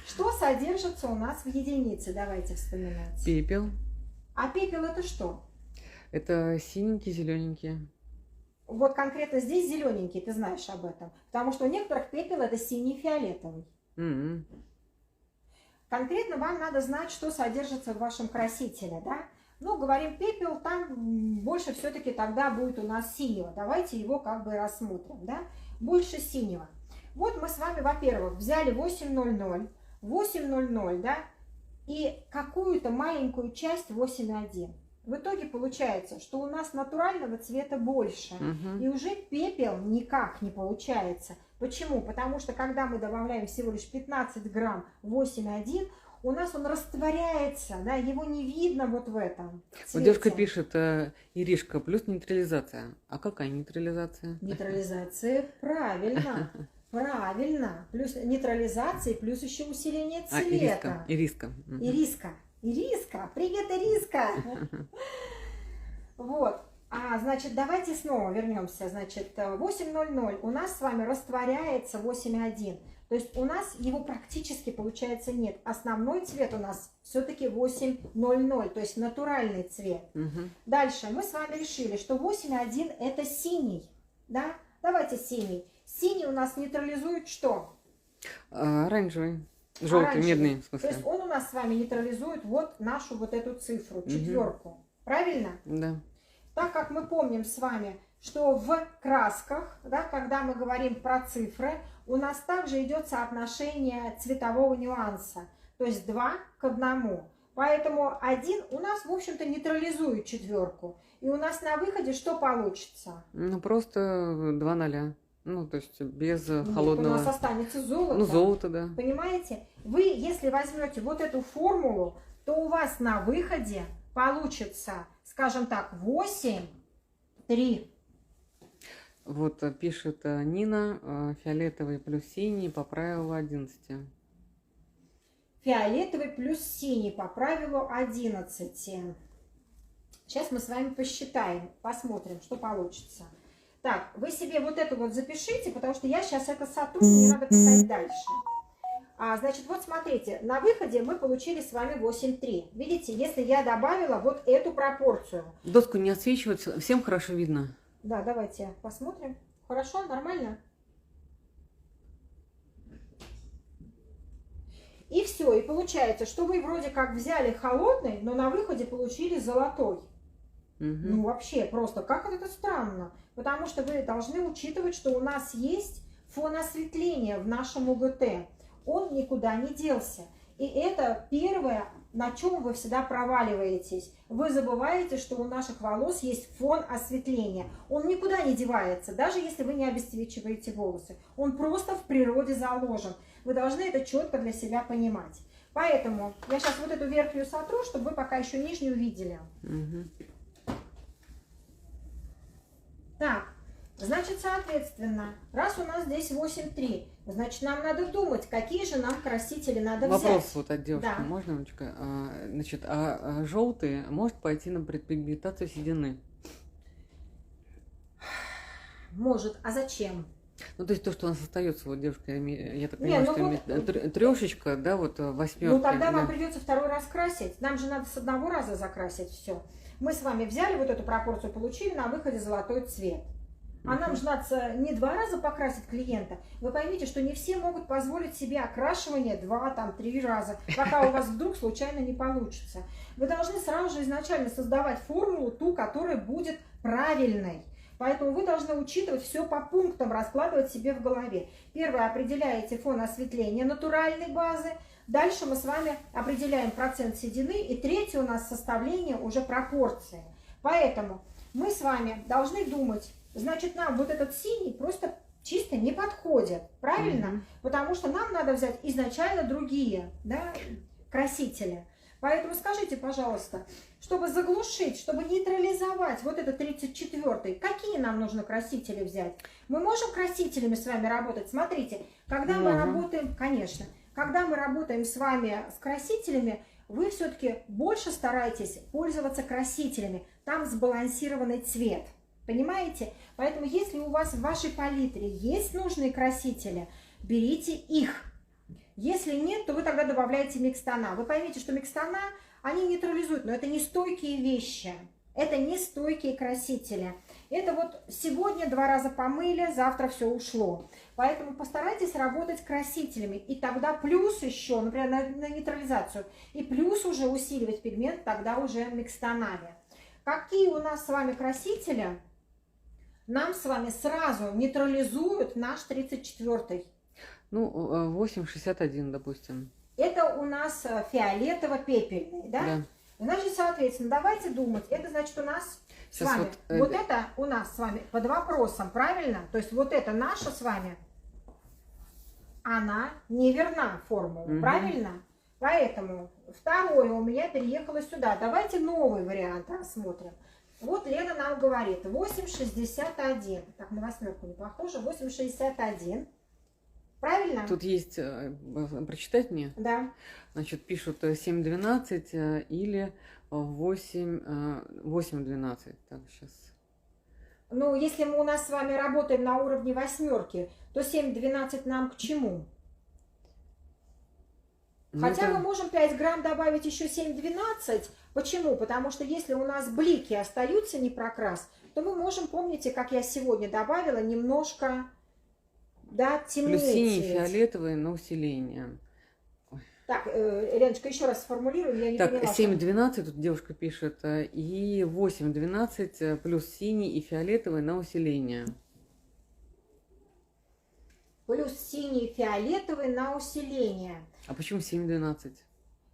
Что содержится у нас в единице? Давайте вспоминать. Пепел. А пепел это что? Это синенький, зелененький. Вот конкретно здесь зелененький, ты знаешь об этом. Потому что у некоторых пепел это синий-фиолетовый. Конкретно вам надо знать, что содержится в вашем красителе, да? Ну, говорим пепел, там больше все-таки тогда будет у нас синего. Давайте его как бы рассмотрим, да? Больше синего. Вот мы с вами, во-первых, взяли 8,00, да? И какую-то маленькую часть 8,1. В итоге получается, что у нас натурального цвета больше. И уже пепел никак не получается. Почему? Потому что когда мы добавляем всего лишь 15 грамм 8,1, у нас он растворяется, да, его не видно вот в этом цвете. Вот девушка пишет, Иришка, плюс нейтрализация. А какая нейтрализация? Нейтрализация, правильно. Правильно. Плюс нейтрализация, плюс еще усиление цвета. Ириска. Ириска. Привет, Ириска. Вот. Значит, давайте снова вернемся. Значит, 8,00 у нас с вами растворяется 8,1. То есть у нас его практически, получается, нет. Основной цвет у нас все-таки 8,00, то есть натуральный цвет. Дальше мы с вами решили, что 8,1 это синий. Да? Давайте синий. Синий у нас нейтрализует что? Оранжевый. Желтый, Оранжевый. медный, в То смысле. есть он у нас с вами нейтрализует вот нашу вот эту цифру, 4. Правильно? Да. Так как мы помним с вами, что в красках, да, когда мы говорим про цифры, у нас также идет соотношение цветового нюанса, то есть 2 к 1. Поэтому 1 у нас, в общем-то, нейтрализует 4. И у нас на выходе что получится? Ну, просто 2 0. Ну, то есть без Нет, холодного. у нас останется золото. Ну, золото, да. Понимаете? Вы, если возьмете вот эту формулу, то у вас на выходе получится, скажем так, 8, 3. Вот пишет Нина, фиолетовый плюс синий по правилу 11. Фиолетовый плюс синий по правилу 11. Сейчас мы с вами посчитаем, посмотрим, что получится. Так, вы себе вот это вот запишите, потому что я сейчас это сотру, мне надо писать дальше. Значит, вот смотрите, на выходе мы получили с вами 8,3. Видите, если я добавила вот эту пропорцию. Доску не отсвечивать, всем хорошо видно. Да, давайте посмотрим. Хорошо, нормально? И все, и получается, что вы вроде как взяли холодный, но на выходе получили золотой. Ну, вообще, просто как это странно. Потому что вы должны учитывать, что у нас есть фон осветления в нашем УГТ. Он никуда не делся. И это первое, на чем вы всегда проваливаетесь. Вы забываете, что у наших волос есть фон осветления. Он никуда не девается, даже если вы не обесцвечиваете волосы. Он просто в природе заложен. Вы должны это четко для себя понимать. Поэтому я сейчас вот эту верхнюю сотру, чтобы вы пока еще нижнюю видели. Так, значит, соответственно, раз у нас здесь 8,3, значит, нам надо думать, какие же нам красители надо взять. Вопрос вот от девушки, Да. можно, Анечка? Значит, желтый может пойти на предпигментацию седины? Может, а зачем? Ну, то есть то, что у нас остается, вот девушка, я так Не, понимаю, ну что вот- имеет трешечка, да, вот восьмерки. Ну, тогда вам да. придется второй раз красить. Нам же надо с одного раза закрасить все. Мы с вами взяли вот эту пропорцию, получили на выходе золотой цвет. А нам же надо не 2 раза покрасить клиента. Вы поймите, что не все могут позволить себе окрашивание 2-3 раза, пока у вас вдруг случайно не получится. Вы должны сразу же изначально создавать формулу, ту, которая будет правильной. Поэтому вы должны учитывать все по пунктам, раскладывать себе в голове. Первое, определяете фон осветления натуральной базы. Дальше мы с вами определяем процент седины. И третье у нас составление уже пропорции. Поэтому мы с вами должны думать, значит, нам вот этот синий просто чисто не подходит. Правильно? Потому что нам надо взять изначально другие, да, красители. Поэтому скажите, пожалуйста, чтобы заглушить, чтобы нейтрализовать вот этот 34-й, какие нам нужно красители взять? Мы можем красителями с вами работать? Смотрите, когда мы работаем, конечно, когда мы работаем с вами с красителями, вы все-таки больше стараетесь пользоваться красителями. Там сбалансированный цвет. Понимаете? Поэтому если у вас в вашей палитре есть нужные красители, берите их. Если нет, то вы тогда добавляете микстона. Вы поймите, что микстона, они нейтрализуют, но это не стойкие вещи. Это не стойкие красители. Это вот сегодня 2 раза помыли, завтра все ушло. Поэтому постарайтесь работать красителями. И тогда плюс еще, например, на нейтрализацию. И плюс уже усиливать пигмент тогда уже микстонами. Какие у нас с вами красители нам с вами сразу нейтрализуют наш 34-й? Ну, 8,61, допустим. Это у нас фиолетово-пепельный, да? Да. Значит, соответственно, давайте думать. Это значит у нас Сейчас с вами, вот, вот это у нас с вами под вопросом, правильно? То есть вот это наша с вами, она не верна формула, правильно? Поэтому второе у меня переехало сюда. Давайте новый вариант рассмотрим. Вот Лена нам говорит 8,61. Так, на восьмерку не похоже. 8,61. Правильно? Тут есть, прочитать мне? Да. Значит, пишут 7,12 или 8,12. Так, сейчас. Ну, если мы у нас с вами работаем на уровне восьмерки, то 7,12 нам к чему? Ну, Хотя это- мы можем 5 грамм добавить еще 7,12. Почему? Потому что если у нас блики остаются не прокрас, то мы можем, помните, как я сегодня добавила, немножко Да, темнее Плюс синий и цвет. фиолетовый на усиление. Так, Леночка, еще раз сформулирую, я не Так, поняла. 7-12, тут девушка пишет, и 8-12 плюс синий и фиолетовый на усиление. Плюс синий и фиолетовый на усиление. А почему 7-12?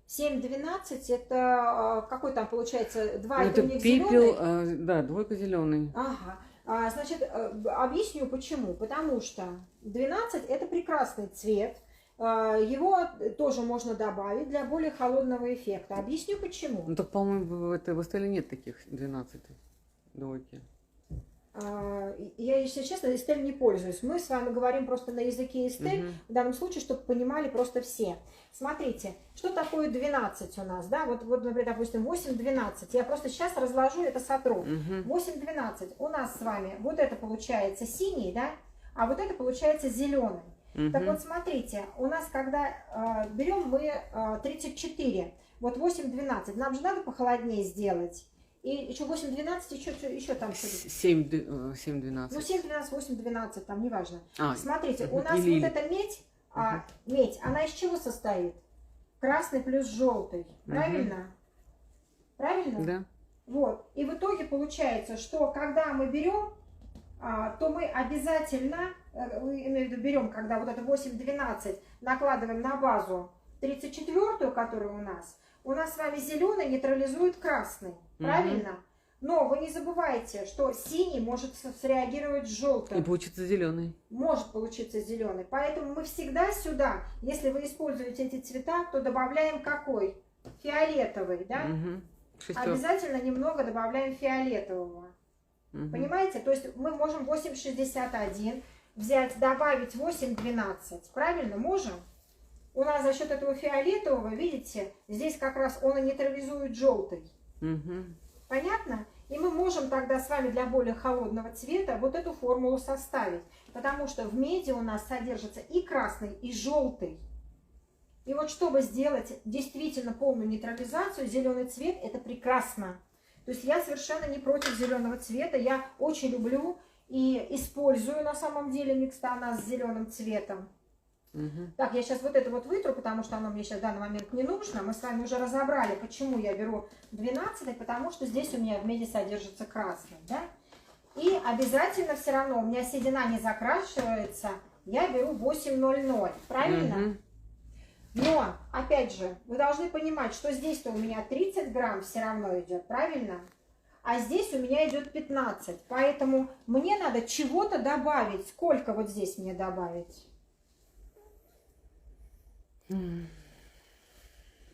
7-12 это какой там получается? 2 Ну, это это у них пепел, зеленый? да, двойка зеленый. Ага. Значит, объясню почему. Потому что 12 это прекрасный цвет. Его тоже можно добавить для более холодного эффекта. Объясню почему. Ну так, по-моему, в Эстеле нет таких 12 двойки. Я, если честно, Эстель не пользуюсь. Мы с вами говорим просто на языке Эстель, в данном случае, чтобы понимали просто все. Смотрите, что такое 12 у нас, да? Вот например, допустим, 8-12. Я просто сейчас разложу это сотру. 8-12. У нас с вами вот это получается синий, да? А вот это получается зеленый. Так вот, смотрите, у нас, когда берем мы 34, вот 8-12, нам же надо похолоднее сделать. И еще 8-12, еще там что-то. 7-12. Ну, 7-12, 8-12, там, неважно. А, смотрите, у нас или. вот эта медь, медь, она из чего состоит? Красный плюс желтый, правильно? Правильно? Да. Вот, и в итоге получается, что когда мы берем, то мы обязательно, имею в виду, берем, когда вот это 8-12 накладываем на базу 34-ю, которая у нас с вами зеленый нейтрализует красный, правильно? Но вы не забывайте, что синий может среагировать с желтым. И получится зеленый. Может получиться зеленый. Поэтому мы всегда сюда, если вы используете эти цвета, то добавляем какой? Фиолетовый, да? Обязательно немного добавляем фиолетового. Понимаете? То есть мы можем 8,61 взять, добавить 8,12. Правильно? Можем? У нас за счет этого фиолетового, видите, здесь как раз он и нейтрализует желтый. Понятно? И мы можем тогда с вами для более холодного цвета вот эту формулу составить. Потому что в меди у нас содержится и красный, и желтый. И вот чтобы сделать действительно полную нейтрализацию, зеленый цвет это прекрасно. То есть я совершенно не против зеленого цвета. Я очень люблю и использую на самом деле микстана с зеленым цветом. Так, я сейчас вот это вот вытру, потому что оно мне сейчас в данный момент не нужно. Мы с вами уже разобрали, почему я беру 12, потому что здесь у меня в меди содержится красный, да? И обязательно все равно, у меня седина не закрашивается, я беру 8,00, правильно? Но, опять же, вы должны понимать, что здесь-то у меня 30 грамм все равно идет, правильно? А здесь у меня идет 15, поэтому мне надо чего-то добавить. Сколько вот здесь мне добавить?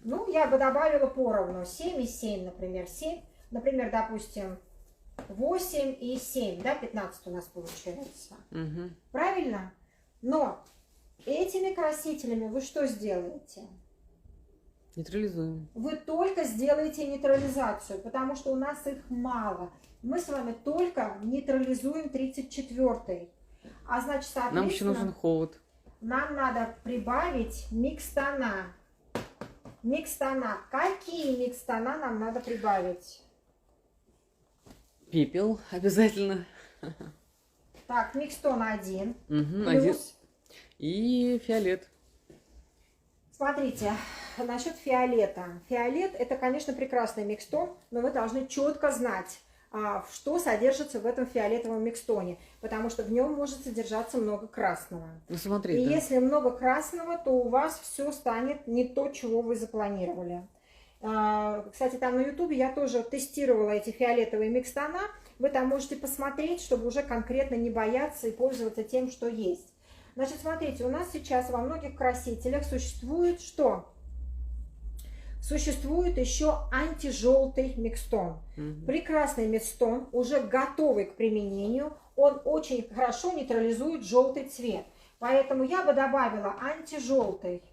Ну, я бы добавила поровну. 7 и 7, например. 7, например, допустим, 8 и 7, да, 15 у нас получается. Правильно? Но этими красителями вы что сделаете? Нейтрализуем. Вы только сделаете нейтрализацию, потому что у нас их мало. Мы с вами только нейтрализуем 34-й. А значит, соответственно... Нам еще нужен холод. Нам надо прибавить микстона. Микстона. Какие микстона нам надо прибавить? Пепел обязательно. Так, микстон 1. Плюс. И фиолет. Смотрите, насчет фиолета. Фиолет это, конечно, прекрасный микстон, но вы должны четко знать, что содержится в этом фиолетовом микстоне, потому что в нем может содержаться много красного. Ну, смотри, и если много красного, то у вас все станет не то, чего вы запланировали. Кстати, там на ютубе я тоже тестировала эти фиолетовые микстона. Вы там можете посмотреть, чтобы уже конкретно не бояться и пользоваться тем, что есть. Значит, смотрите, у нас сейчас во многих красителях существует что? Существует еще антижелтый микстон. Прекрасный микстон, уже готовый к применению. Он очень хорошо нейтрализует желтый цвет. Поэтому я бы добавила антижелтый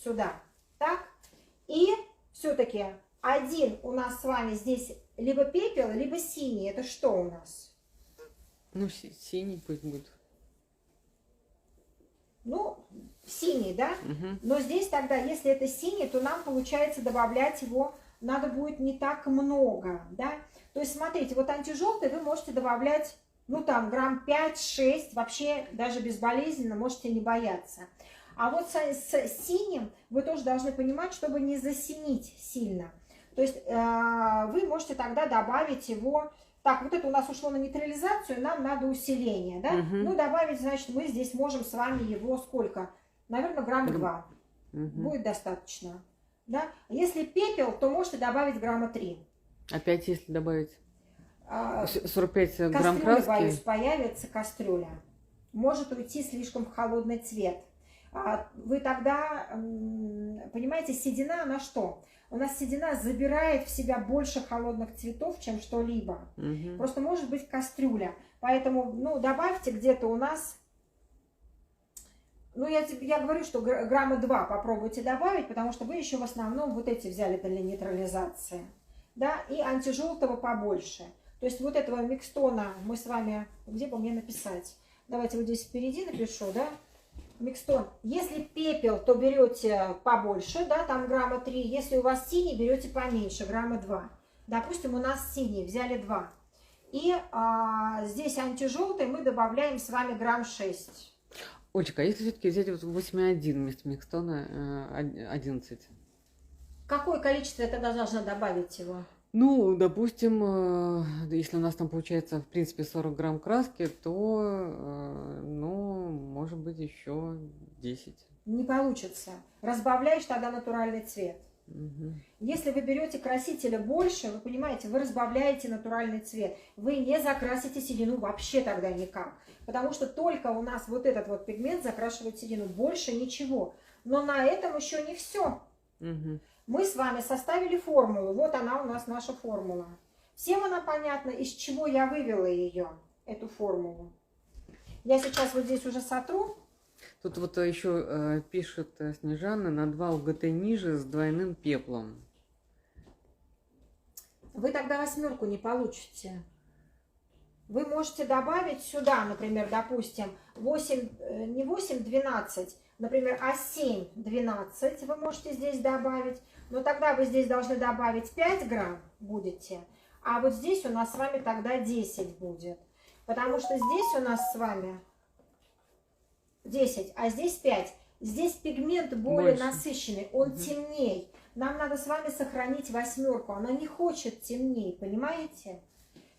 сюда. Так? И все-таки один у нас с вами здесь либо пепел, либо синий. Это что у нас? Ну, синий пусть будет. Ну, синий, да? Но здесь тогда, если это синий, то нам, получается, добавлять его надо будет не так много, да? То есть, смотрите, вот антижелтый вы можете добавлять Ну, там грамм 5-6, вообще даже безболезненно, можете не бояться. А вот с синим вы тоже должны понимать, чтобы не засинить сильно. То есть вы можете тогда добавить его. Так, вот это у нас ушло на нейтрализацию, нам надо усиление, да? Ну, добавить, значит, мы здесь можем с вами его сколько? Наверное, грамм 2. Будет достаточно. Да? Если пепел, то можете добавить грамма 3. Опять, если добавить 45 грамм кастрюля, краски. боюсь, появится кастрюля. Может уйти слишком в холодный цвет. Вы тогда, понимаете, седина, она что? У нас седина забирает в себя больше холодных цветов, чем что-либо. Просто может быть кастрюля. Поэтому, ну, добавьте где-то у нас... Ну, я говорю, что грамма 2 попробуйте добавить, потому что вы еще в основном вот эти взяли для нейтрализации. Да, и антижелтого побольше. То есть вот этого микстона мы с вами... Где бы мне написать? Давайте вот здесь впереди напишу, да? Микстон. Если пепел, то берете побольше, да, там грамма 3. Если у вас синий, берете поменьше, грамма 2. Допустим, у нас синий, взяли 2. И здесь антижелтый мы добавляем с вами грамм 6. Олечка, а если все-таки взять вот 8,1 вместо микстона 11? Какое количество я тогда должна добавить его? Ну, допустим, если у нас там получается, в принципе, 40 грамм краски, то, ну, может быть, еще 10. Не получится. Разбавляешь тогда натуральный цвет. Угу. Если вы берете красителя больше, вы понимаете, вы разбавляете натуральный цвет. Вы не закрасите седину вообще тогда никак. Потому что только у нас вот этот вот пигмент закрашивает седину. Больше ничего. Но на этом еще не все. Угу. Мы с вами составили формулу. Вот она у нас, наша формула. Всем она понятна, из чего я вывела ее, эту формулу. Я сейчас вот здесь уже сотру. Тут вот еще пишет Снежана, на 2 УГТ ниже с двойным пеплом. Вы тогда 8 не получите. Вы можете добавить сюда, например, допустим, 8, не 8, 12, например, а 7, 12 вы можете здесь добавить. Но тогда вы здесь должны добавить 5 грамм будете, а вот здесь у нас с вами тогда 10 будет. Потому что здесь у нас с вами 10, а здесь 5. Здесь пигмент более насыщенный, он темней. Нам надо с вами сохранить 8, она не хочет темней, понимаете?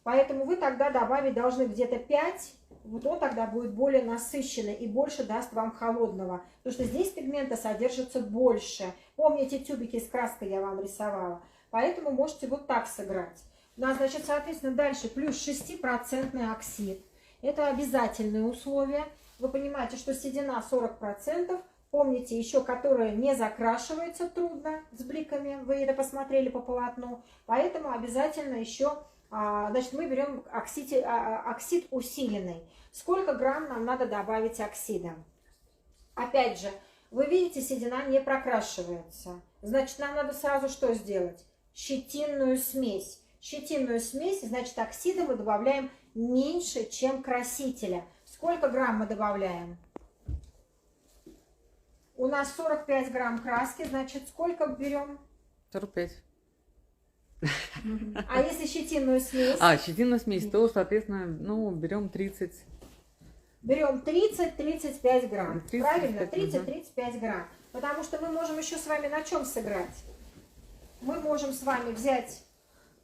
Поэтому вы тогда добавить должны где-то 5, вот он тогда будет более насыщенный и больше даст вам холодного. Потому что здесь пигмента содержится больше. Помните, тюбики с краской я вам рисовала. Поэтому можете вот так сыграть. У нас, значит, соответственно, дальше плюс 6% оксид. Это обязательные условия. Вы понимаете, что седина 40%. Помните, еще которая не закрашивается трудно с бликами. Вы это посмотрели по полотну. Поэтому обязательно еще... Значит, мы берем оксид усиленный. Сколько грамм нам надо добавить оксида? Опять же, вы видите, седина не прокрашивается. Значит, нам надо сразу что сделать? Щетинную смесь. Щетинную смесь, значит, оксида мы добавляем меньше, чем красителя. Сколько грамм мы добавляем? У нас 45 грамм краски, значит, сколько берем? 45. А если щетинную смесь? Щетинную смесь, то, соответственно, ну, берем 30. Берем 30-35 грамм. 30, Правильно? 30, 30-35 грамм. Потому что мы можем еще с вами на чем сыграть? Мы можем с вами взять,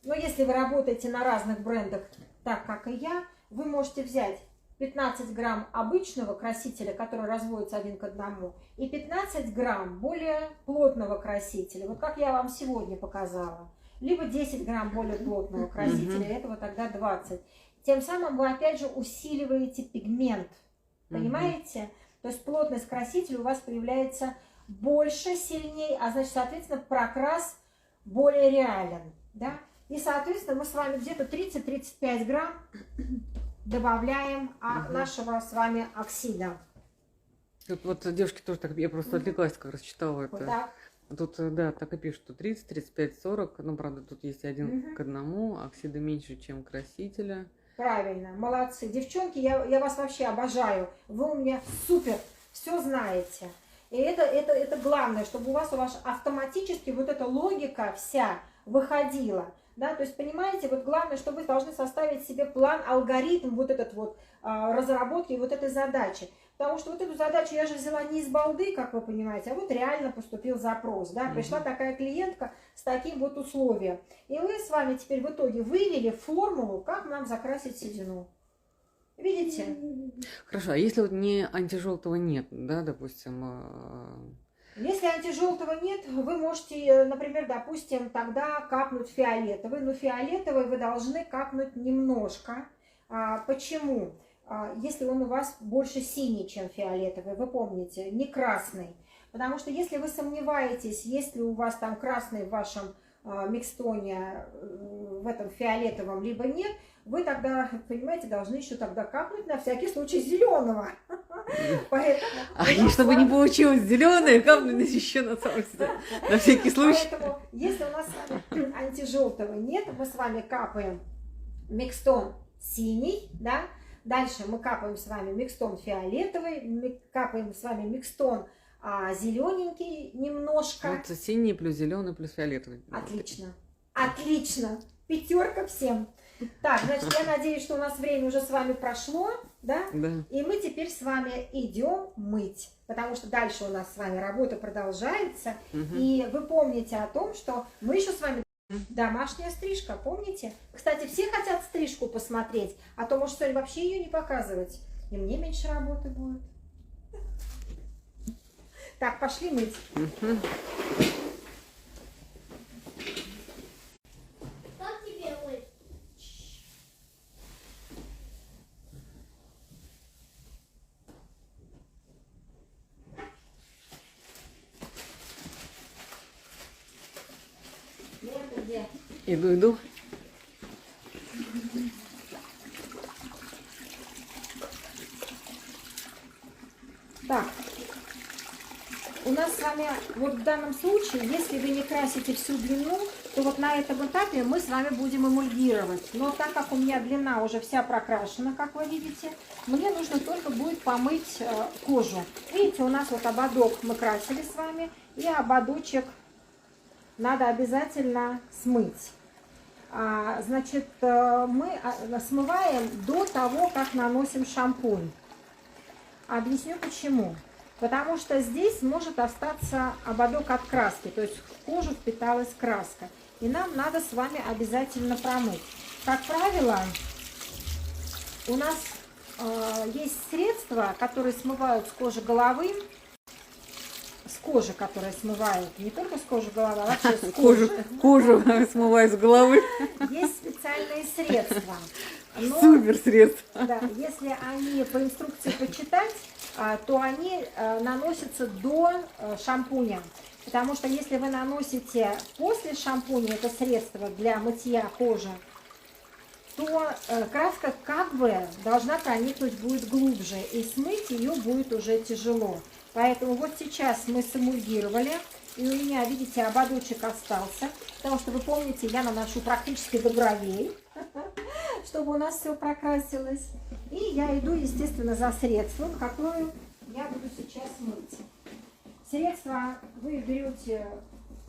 ну, если вы работаете на разных брендах, так как и я, вы можете взять 15 грамм обычного красителя, который разводится 1 к 1, и 15 грамм более плотного красителя. Вот как я вам сегодня показала. Либо 10 грамм более плотного красителя, этого тогда 20. Тем самым вы опять же усиливаете пигмент. Понимаете? То есть плотность красителя у вас появляется больше, сильнее, а значит, соответственно, прокрас более реален. Да? И, соответственно, мы с вами где-то 30-35 грамм добавляем нашего с вами оксида. Тут вот девушки тоже так, я просто отвлеклась, как раз читала это. Вот так. Тут, да, так и пишут, что 30, 35, 40, ну, правда, тут есть 1 к 1, оксида меньше, чем красителя. Правильно, молодцы. Девчонки, я вас вообще обожаю. Вы у меня супер, все знаете. И это главное, чтобы у вас автоматически вот эта логика вся выходила. Да, то есть, понимаете, вот главное, что вы должны составить себе план, алгоритм вот этот вот разработки вот этой задачи. Потому что вот эту задачу я же взяла не из балды, как вы понимаете, а вот реально поступил запрос, да, пришла такая клиентка с таким вот условием. И мы с вами теперь в итоге вывели формулу, как нам закрасить седину. Видите? Хорошо, а если вот не антижелтого нет, да, допустим... Если антижелтого нет, вы можете, например, допустим, тогда капнуть фиолетовый. Но фиолетовый вы должны капнуть немножко. Почему? Если он у вас больше синий, чем фиолетовый, вы помните, не красный. Потому что если вы сомневаетесь, есть ли у вас там красный в вашем микстоне, в этом фиолетовом, либо нет, вы тогда, понимаете, должны еще тогда капнуть на всякий случай зеленого. Чтобы не получилось зеленое, капнуть еще на всякий случай. Поэтому, если у нас антижелтого нет, мы с вами капаем микстон синий, да, дальше мы капаем с вами микстон фиолетовый, капаем с вами микстон зелененький немножко. Вот синий плюс зеленый плюс фиолетовый. Отлично, отлично, 5 всем. Так, значит, я надеюсь, что у нас время уже с вами прошло, да? Да. И мы теперь с вами идем мыть, потому что дальше у нас с вами работа продолжается. И вы помните о том, что мы еще с вами... Домашняя стрижка, помните? Кстати, все хотят стрижку посмотреть, а то, может, сегодня вообще ее не показывать. И мне меньше работы будет. Так, пошли мыть. Как тебе мыть? Где? Иду. Так, у нас с вами вот в данном случае, если вы не красите всю длину, то вот на этом этапе мы с вами будем эмульгировать. Но так как у меня длина уже вся прокрашена, как вы видите, мне нужно только будет помыть кожу. Видите, у нас вот ободок мы красили с вами, и ободочек надо обязательно смыть. Значит, мы смываем до того, как наносим шампунь. Объясню почему. Потому что здесь может остаться ободок от краски, то есть в кожу впиталась краска. И нам надо с вами обязательно промыть. Как правило, у нас есть средства, которые смывают с кожи головы, с кожи, которые смывают, не только с кожи головы, а вообще с кожи. Кожу смывают с головы. Есть специальные средства. Но, Супер средства. да, если они по инструкции почитать, то они наносятся до шампуня. Потому что если вы наносите после шампуня это средство для мытья кожи, то краска как бы должна проникнуть будет глубже, и смыть ее будет уже тяжело. Поэтому вот сейчас мы сэмульгировали, и у меня, видите, ободочек остался, потому что вы помните, я наношу практически до бровей, чтобы у нас все прокрасилось. И я иду, естественно, за средством, которое я буду сейчас мыть. Средство вы берете,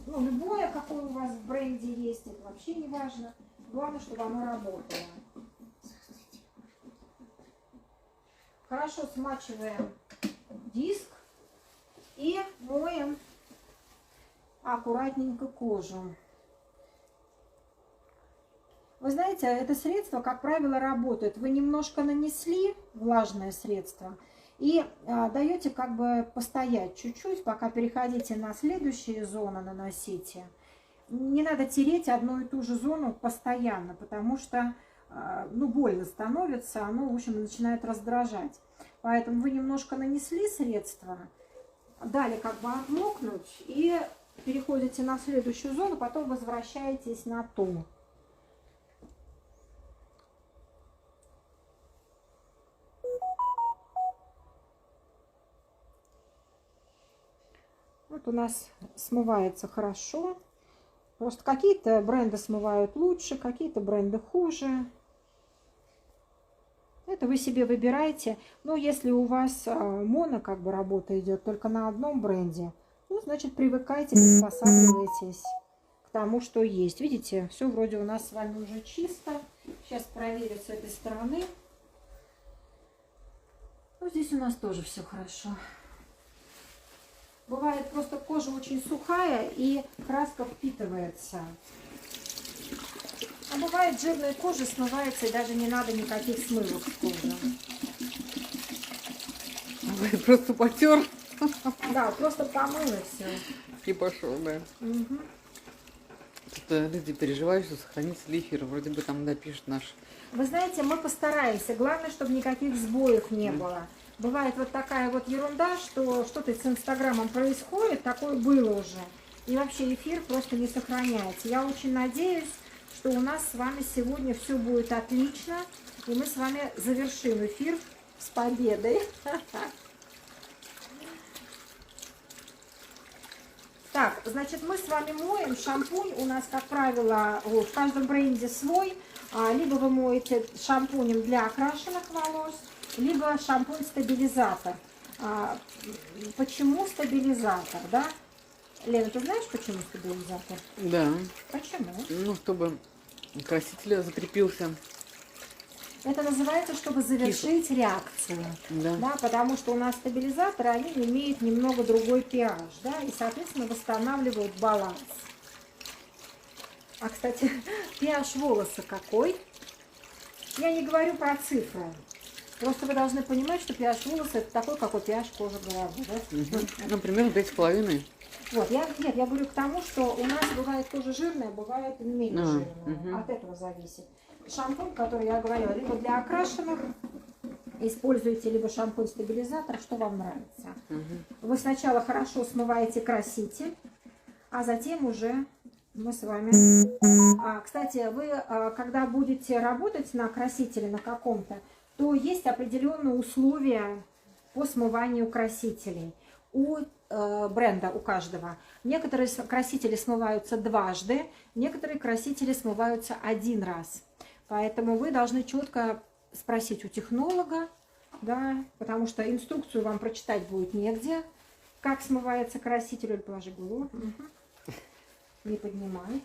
ну, любое, какое у вас в бренде есть, это вообще не важно. Главное, чтобы оно работало. Хорошо смачиваем диск и моем аккуратненько кожу. Вы знаете, это средство, как правило, работает. Вы немножко нанесли влажное средство и даете как бы постоять чуть-чуть, пока переходите на следующие зоны, наносите. Не надо тереть одну и ту же зону постоянно, потому что ну, больно становится, оно, в общем, начинает раздражать. Поэтому вы немножко нанесли средство, дали как бы отмокнуть и переходите на следующую зону, потом возвращаетесь на ту. Вот у нас смывается хорошо. Просто какие-то бренды смывают лучше, какие-то бренды хуже. Это вы себе выбираете. Но если у вас моно как бы работа идет только на одном бренде, ну, значит, привыкайте, приспосабливайтесь к тому, что есть. Видите, все вроде у нас с вами уже чисто. Сейчас проверю с этой стороны. Ну, здесь у нас тоже все хорошо. Бывает просто кожа очень сухая и краска впитывается. А бывает жирная кожа смывается и даже не надо никаких смывок с кожи. Просто потер Да, просто помыл и все. и пошел, да. Угу. Что люди переживают, что сохранится ли эфир. Вроде бы там, да, пишет наш. Вы знаете, мы постараемся. Главное, чтобы никаких сбоев не было. Бывает вот такая вот ерунда, что что-то с Инстаграмом происходит, такое было уже. И вообще эфир просто не сохраняется. Я очень надеюсь, что у нас с вами сегодня все будет отлично. И мы с вами завершим эфир с победой. Так, значит, мы с вами моем. Шампунь у нас, как правило, в каждом бренде свой. Либо вы моете шампунем для окрашенных волос, либо шампунь-стабилизатор. Почему стабилизатор, да? Лена, ты знаешь, почему стабилизатор? Да. Почему? Ну, чтобы краситель закрепился. Это называется, чтобы завершить реакцию. Да. Да, потому что у нас стабилизаторы, они имеют немного другой pH, да, и, соответственно, восстанавливают баланс. А, кстати, pH волоса какой? Я не говорю про цифры. Просто вы должны понимать, что pH волоса это такой, какой pH кожи головы. Да? Угу. Ну, примерно 5,5. Вот, я говорю к тому, что у нас бывает кожа жирная, бывает менее жирная. От этого зависит. Шампунь, который я говорила, либо для окрашенных, используйте либо шампунь-стабилизатор, что вам нравится. Вы сначала хорошо смываете краситель, а затем уже мы с вами... Кстати, вы, когда будете работать на красителе на каком-то, то есть определенные условия по смыванию красителей. У бренда, у каждого. Некоторые красители смываются дважды, некоторые красители смываются один раз. Поэтому вы должны четко спросить у технолога, да, потому что инструкцию вам прочитать будет негде, как смывается краситель. Положи голову. Угу. Не поднимай.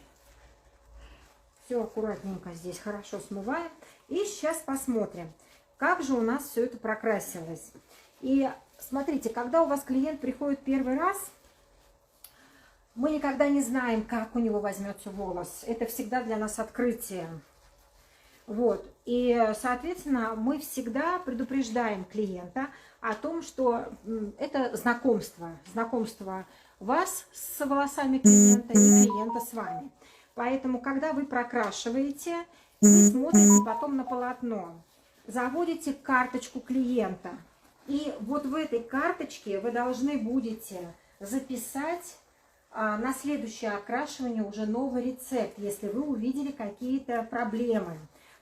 Все аккуратненько здесь хорошо смываем. И сейчас посмотрим, как же у нас все это прокрасилось. И смотрите, когда у вас клиент приходит первый раз, мы никогда не знаем, как у него возьмется волос. Это всегда для нас открытие. Вот. И, соответственно, мы всегда предупреждаем клиента о том, что это знакомство. Знакомство вас с волосами клиента и клиента с вами. Поэтому, когда вы прокрашиваете, вы смотрите потом на полотно, заводите карточку клиента. И вот в этой карточке вы должны будете записать на следующее окрашивание уже новый рецепт, если вы увидели какие-то проблемы.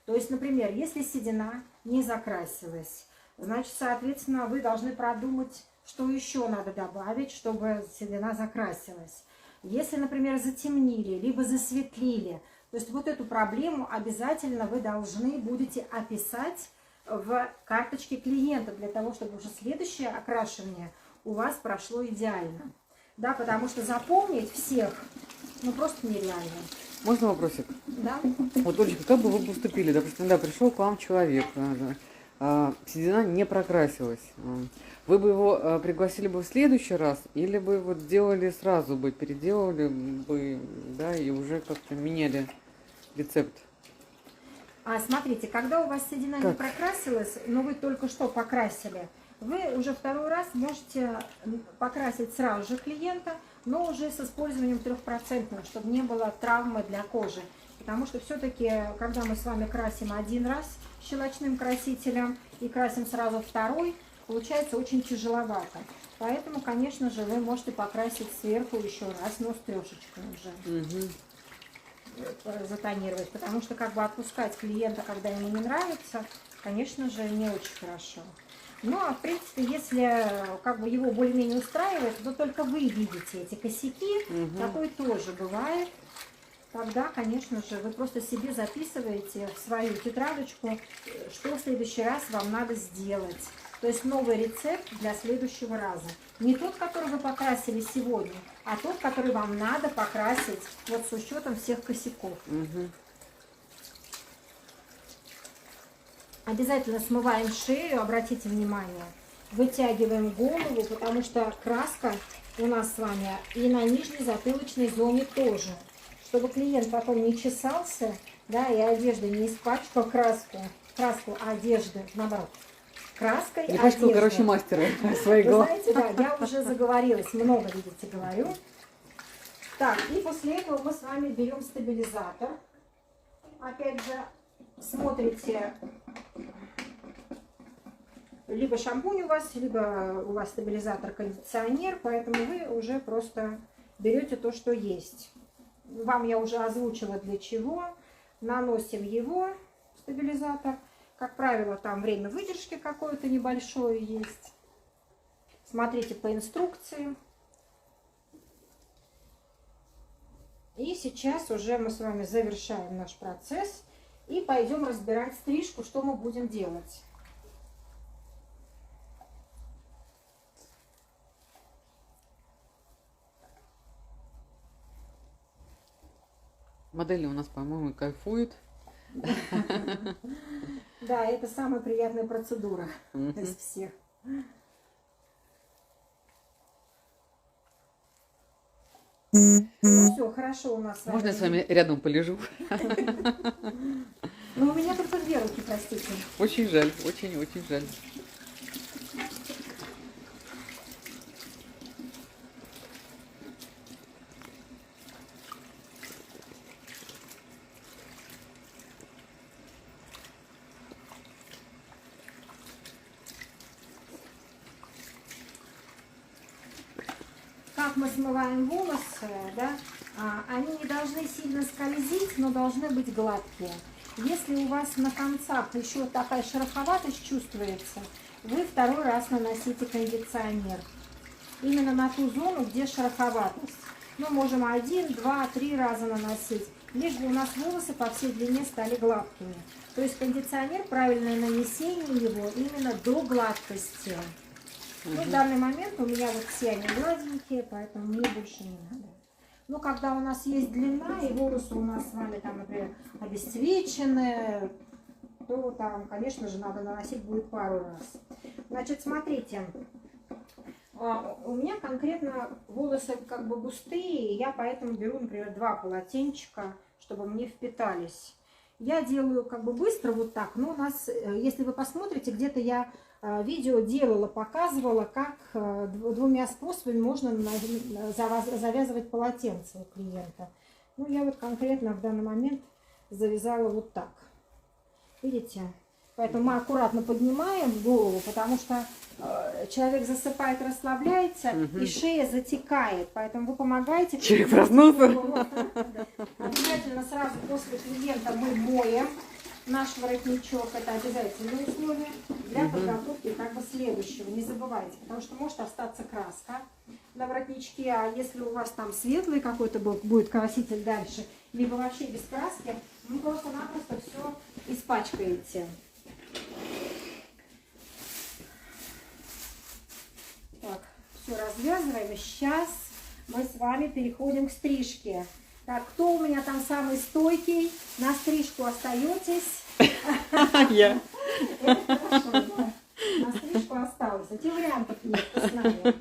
То есть, например, если седина не закрасилась, значит, соответственно, вы должны продумать, что еще надо добавить, чтобы седина закрасилась. Если, например, затемнили, либо засветлили, то есть вот эту проблему обязательно вы должны будете описать в карточке клиента, для того, чтобы уже следующее окрашивание у вас прошло идеально. Да, потому что запомнить всех, ну, просто нереально. Можно вопросик? Да. Вот, Олечка, как бы вы поступили? Допустим, да, пришел к вам человек, седина не прокрасилась. Вы бы его пригласили бы в следующий раз, или бы вот сделали сразу бы, переделали бы, да, и уже как-то меняли рецепт? Смотрите, когда у вас седина не прокрасилась, но вы только что покрасили, вы уже второй раз можете покрасить сразу же клиента, но уже с использованием 3%, чтобы не было травмы для кожи. Потому что все-таки, когда мы с вами красим один раз щелочным красителем и красим сразу второй, получается очень тяжеловато. Поэтому, конечно же, вы можете покрасить сверху еще раз, но с трешечкой уже. Затонировать. Потому что как бы отпускать клиента, когда ему не нравится, конечно же, не очень хорошо. Ну, а в принципе, если как бы его более-менее устраивает, то только вы видите эти косяки, такое тоже бывает. Тогда, конечно же, вы просто себе записываете в свою тетрадочку, что в следующий раз вам надо сделать. То есть новый рецепт для следующего раза. Не тот, который вы покрасили сегодня, а тот, который вам надо покрасить вот с учетом всех косяков. Угу. Обязательно смываем шею, обратите внимание. Вытягиваем голову, потому что краска у нас с вами и на нижней затылочной зоне тоже. Чтобы клиент потом не чесался, да, и одежда не испачкала краску одежды, наоборот. Краской Не пачкал, одежды. короче, мастера своих Вы глаз. знаете, да, я уже заговорилась, много, видите, говорю. Так, и после этого мы с вами берем стабилизатор. Опять же, смотрите, либо шампунь у вас, либо у вас стабилизатор-кондиционер, поэтому вы уже просто берете то, что есть. Вам я уже озвучила для чего. Наносим его, стабилизатор. Как правило, там время выдержки какое-то небольшое есть. Смотрите по инструкции. И сейчас уже мы с вами завершаем наш процесс. И пойдем разбирать стрижку, что мы будем делать. Модели у нас, по-моему, кайфуют. Да, это самая приятная процедура из всех. Ну все, хорошо у нас с вами. Можно я с вами рядом полежу? Ну, у меня только две руки, простите. Очень жаль, очень-очень жаль. Как мы смываем волосы, да, они не должны сильно скользить, но должны быть гладкие. Если у вас на концах еще такая шероховатость чувствуется, вы второй раз наносите кондиционер. Именно на ту зону, где шероховатость. Мы можем 1, 2, 3 раза наносить, лишь бы у нас волосы по всей длине стали гладкими. То есть кондиционер, правильное нанесение его именно до гладкости. Ну, в данный момент у меня вот все они гладенькие, поэтому мне больше не надо. Но когда у нас есть длина, и волосы у нас с вами там, например, обесцвеченные, то там, конечно же, надо наносить будет пару раз. Значит, смотрите, у меня конкретно волосы как бы густые, и я поэтому беру, например, 2 полотенчика, чтобы мне впитались. Я делаю как бы быстро вот так, но у нас, если вы посмотрите, где-то я видео делала, показывала, как 2 способами можно завязывать полотенце у клиента. Ну, я вот конкретно в данный момент завязала вот так. Видите? Поэтому мы аккуратно поднимаем голову, потому что человек засыпает, расслабляется, и шея затекает. Поэтому вы помогаете. Человек проснулся. Обязательно сразу после клиента мы моем наш воротничок. Это обязательное условие для подготовки как бы следующего. Не забывайте, потому что может остаться краска на воротничке. А если у вас там светлый какой-то будет краситель дальше, либо вообще без краски, вы просто-напросто все испачкаете. Так, все развязываем. И сейчас мы с вами переходим к стрижке. Так, кто у меня там самый стойкий? На стрижку остаетесь? Я. Это хорошо, да. На стрижку осталось. А те вариантов нет, с нами.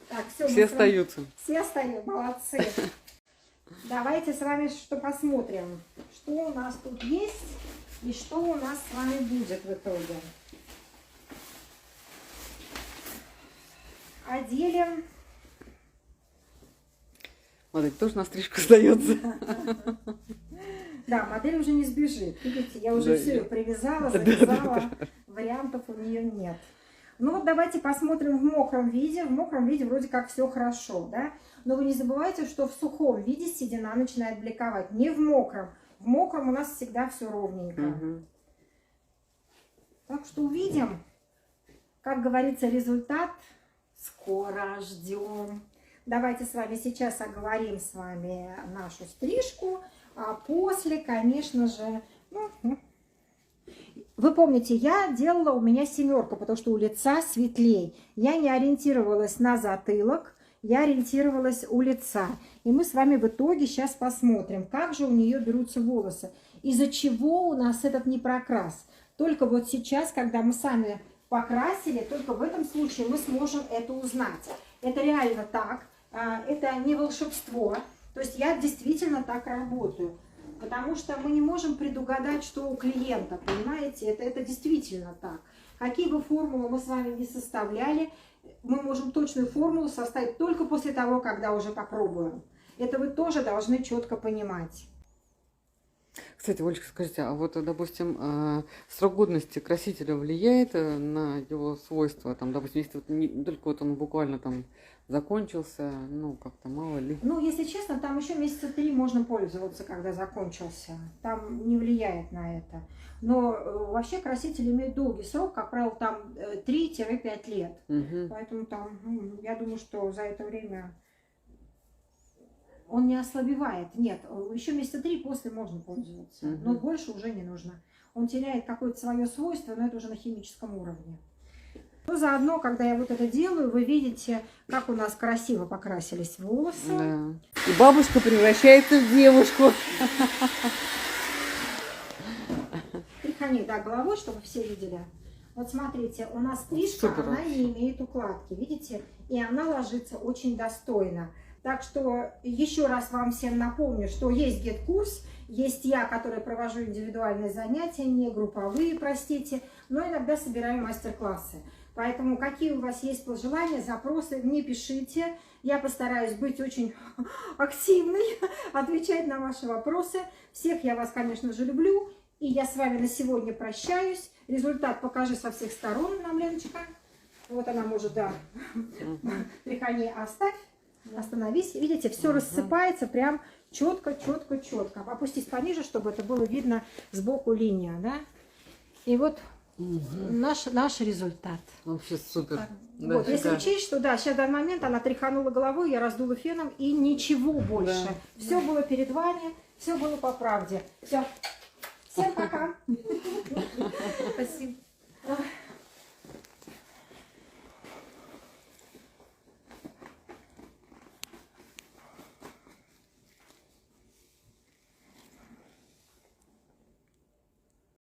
Так, Все остаются. Все остаются, молодцы. Давайте с вами что посмотрим, что у нас тут есть и что у нас с вами будет в итоге. Отделим. Модель тоже на стрижку остается. Да, модель уже не сбежит. Видите, я уже Да, все ее привязала, да, завязала. Вариантов у нее нет. Ну вот давайте посмотрим в мокром виде. В мокром виде вроде как все хорошо, да? Но вы не забывайте, что в сухом виде седина начинает бликовать. Не в мокром. В мокром у нас всегда все ровненько. Так что увидим. Как говорится, результат скоро ждем. Давайте с вами сейчас оговорим с вами нашу стрижку. А после, конечно же, Вы помните, я делала у меня 7, потому что у лица светлей. Я не ориентировалась на затылок, я ориентировалась у лица. И мы с вами в итоге сейчас посмотрим, как же у нее берутся волосы. Из-за чего у нас этот непрокрас. Только вот сейчас, когда мы сами покрасили, только в этом случае мы сможем это узнать. Это реально так, это не волшебство. То есть я действительно так работаю. Потому что мы не можем предугадать, что у клиента, понимаете? Это действительно так. Какие бы формулы мы с вами не составляли, мы можем точную формулу составить только после того, когда уже попробуем. Это вы тоже должны четко понимать. Кстати, Олечка, скажите, а вот, допустим, срок годности красителя влияет на его свойства? Там, допустим, если вот только вот он буквально там закончился, ну, как-то мало ли. Ну, если честно, там еще месяца 3 можно пользоваться, когда закончился. Там не влияет на это. Но вообще краситель имеет долгий срок, как правило, там 3-5 лет. Угу. Поэтому там, я думаю, что за это время он не ослабевает. Нет, еще месяца 3 после можно пользоваться. Но больше уже не нужно. Он теряет какое-то свое свойство, но это уже на химическом уровне. Но заодно, когда я вот это делаю, вы видите, как у нас красиво покрасились волосы. Да. И бабушка превращается в девушку. Тряхани, да, головой, чтобы все видели. Вот смотрите, у нас стрижка, Супер она вообще. не имеет укладки, видите? И она ложится очень достойно. Так что еще раз вам всем напомню, что есть GET-курс, есть я, которая провожу индивидуальные занятия, не групповые, простите, но иногда собираю мастер-классы. Поэтому какие у вас есть пожелания, запросы, мне пишите. Я постараюсь быть очень активной, отвечать на ваши вопросы. Всех я вас, конечно же, люблю. И я с вами на сегодня прощаюсь. Результат покажи со всех сторон нам, Леночка. Вот она может, да. Тряхани, оставь. Остановись. Видите, все рассыпается прям четко, четко, четко. Опустись пониже, чтобы это было видно сбоку линия, да? И вот наш результат. Вообще супер. Вот, Да, если шикарно. учесть, что да, сейчас в данный момент она тряханула головой, я раздула феном и ничего больше. Да. Все было перед вами, все было по правде. Все. Всем пока. Спасибо.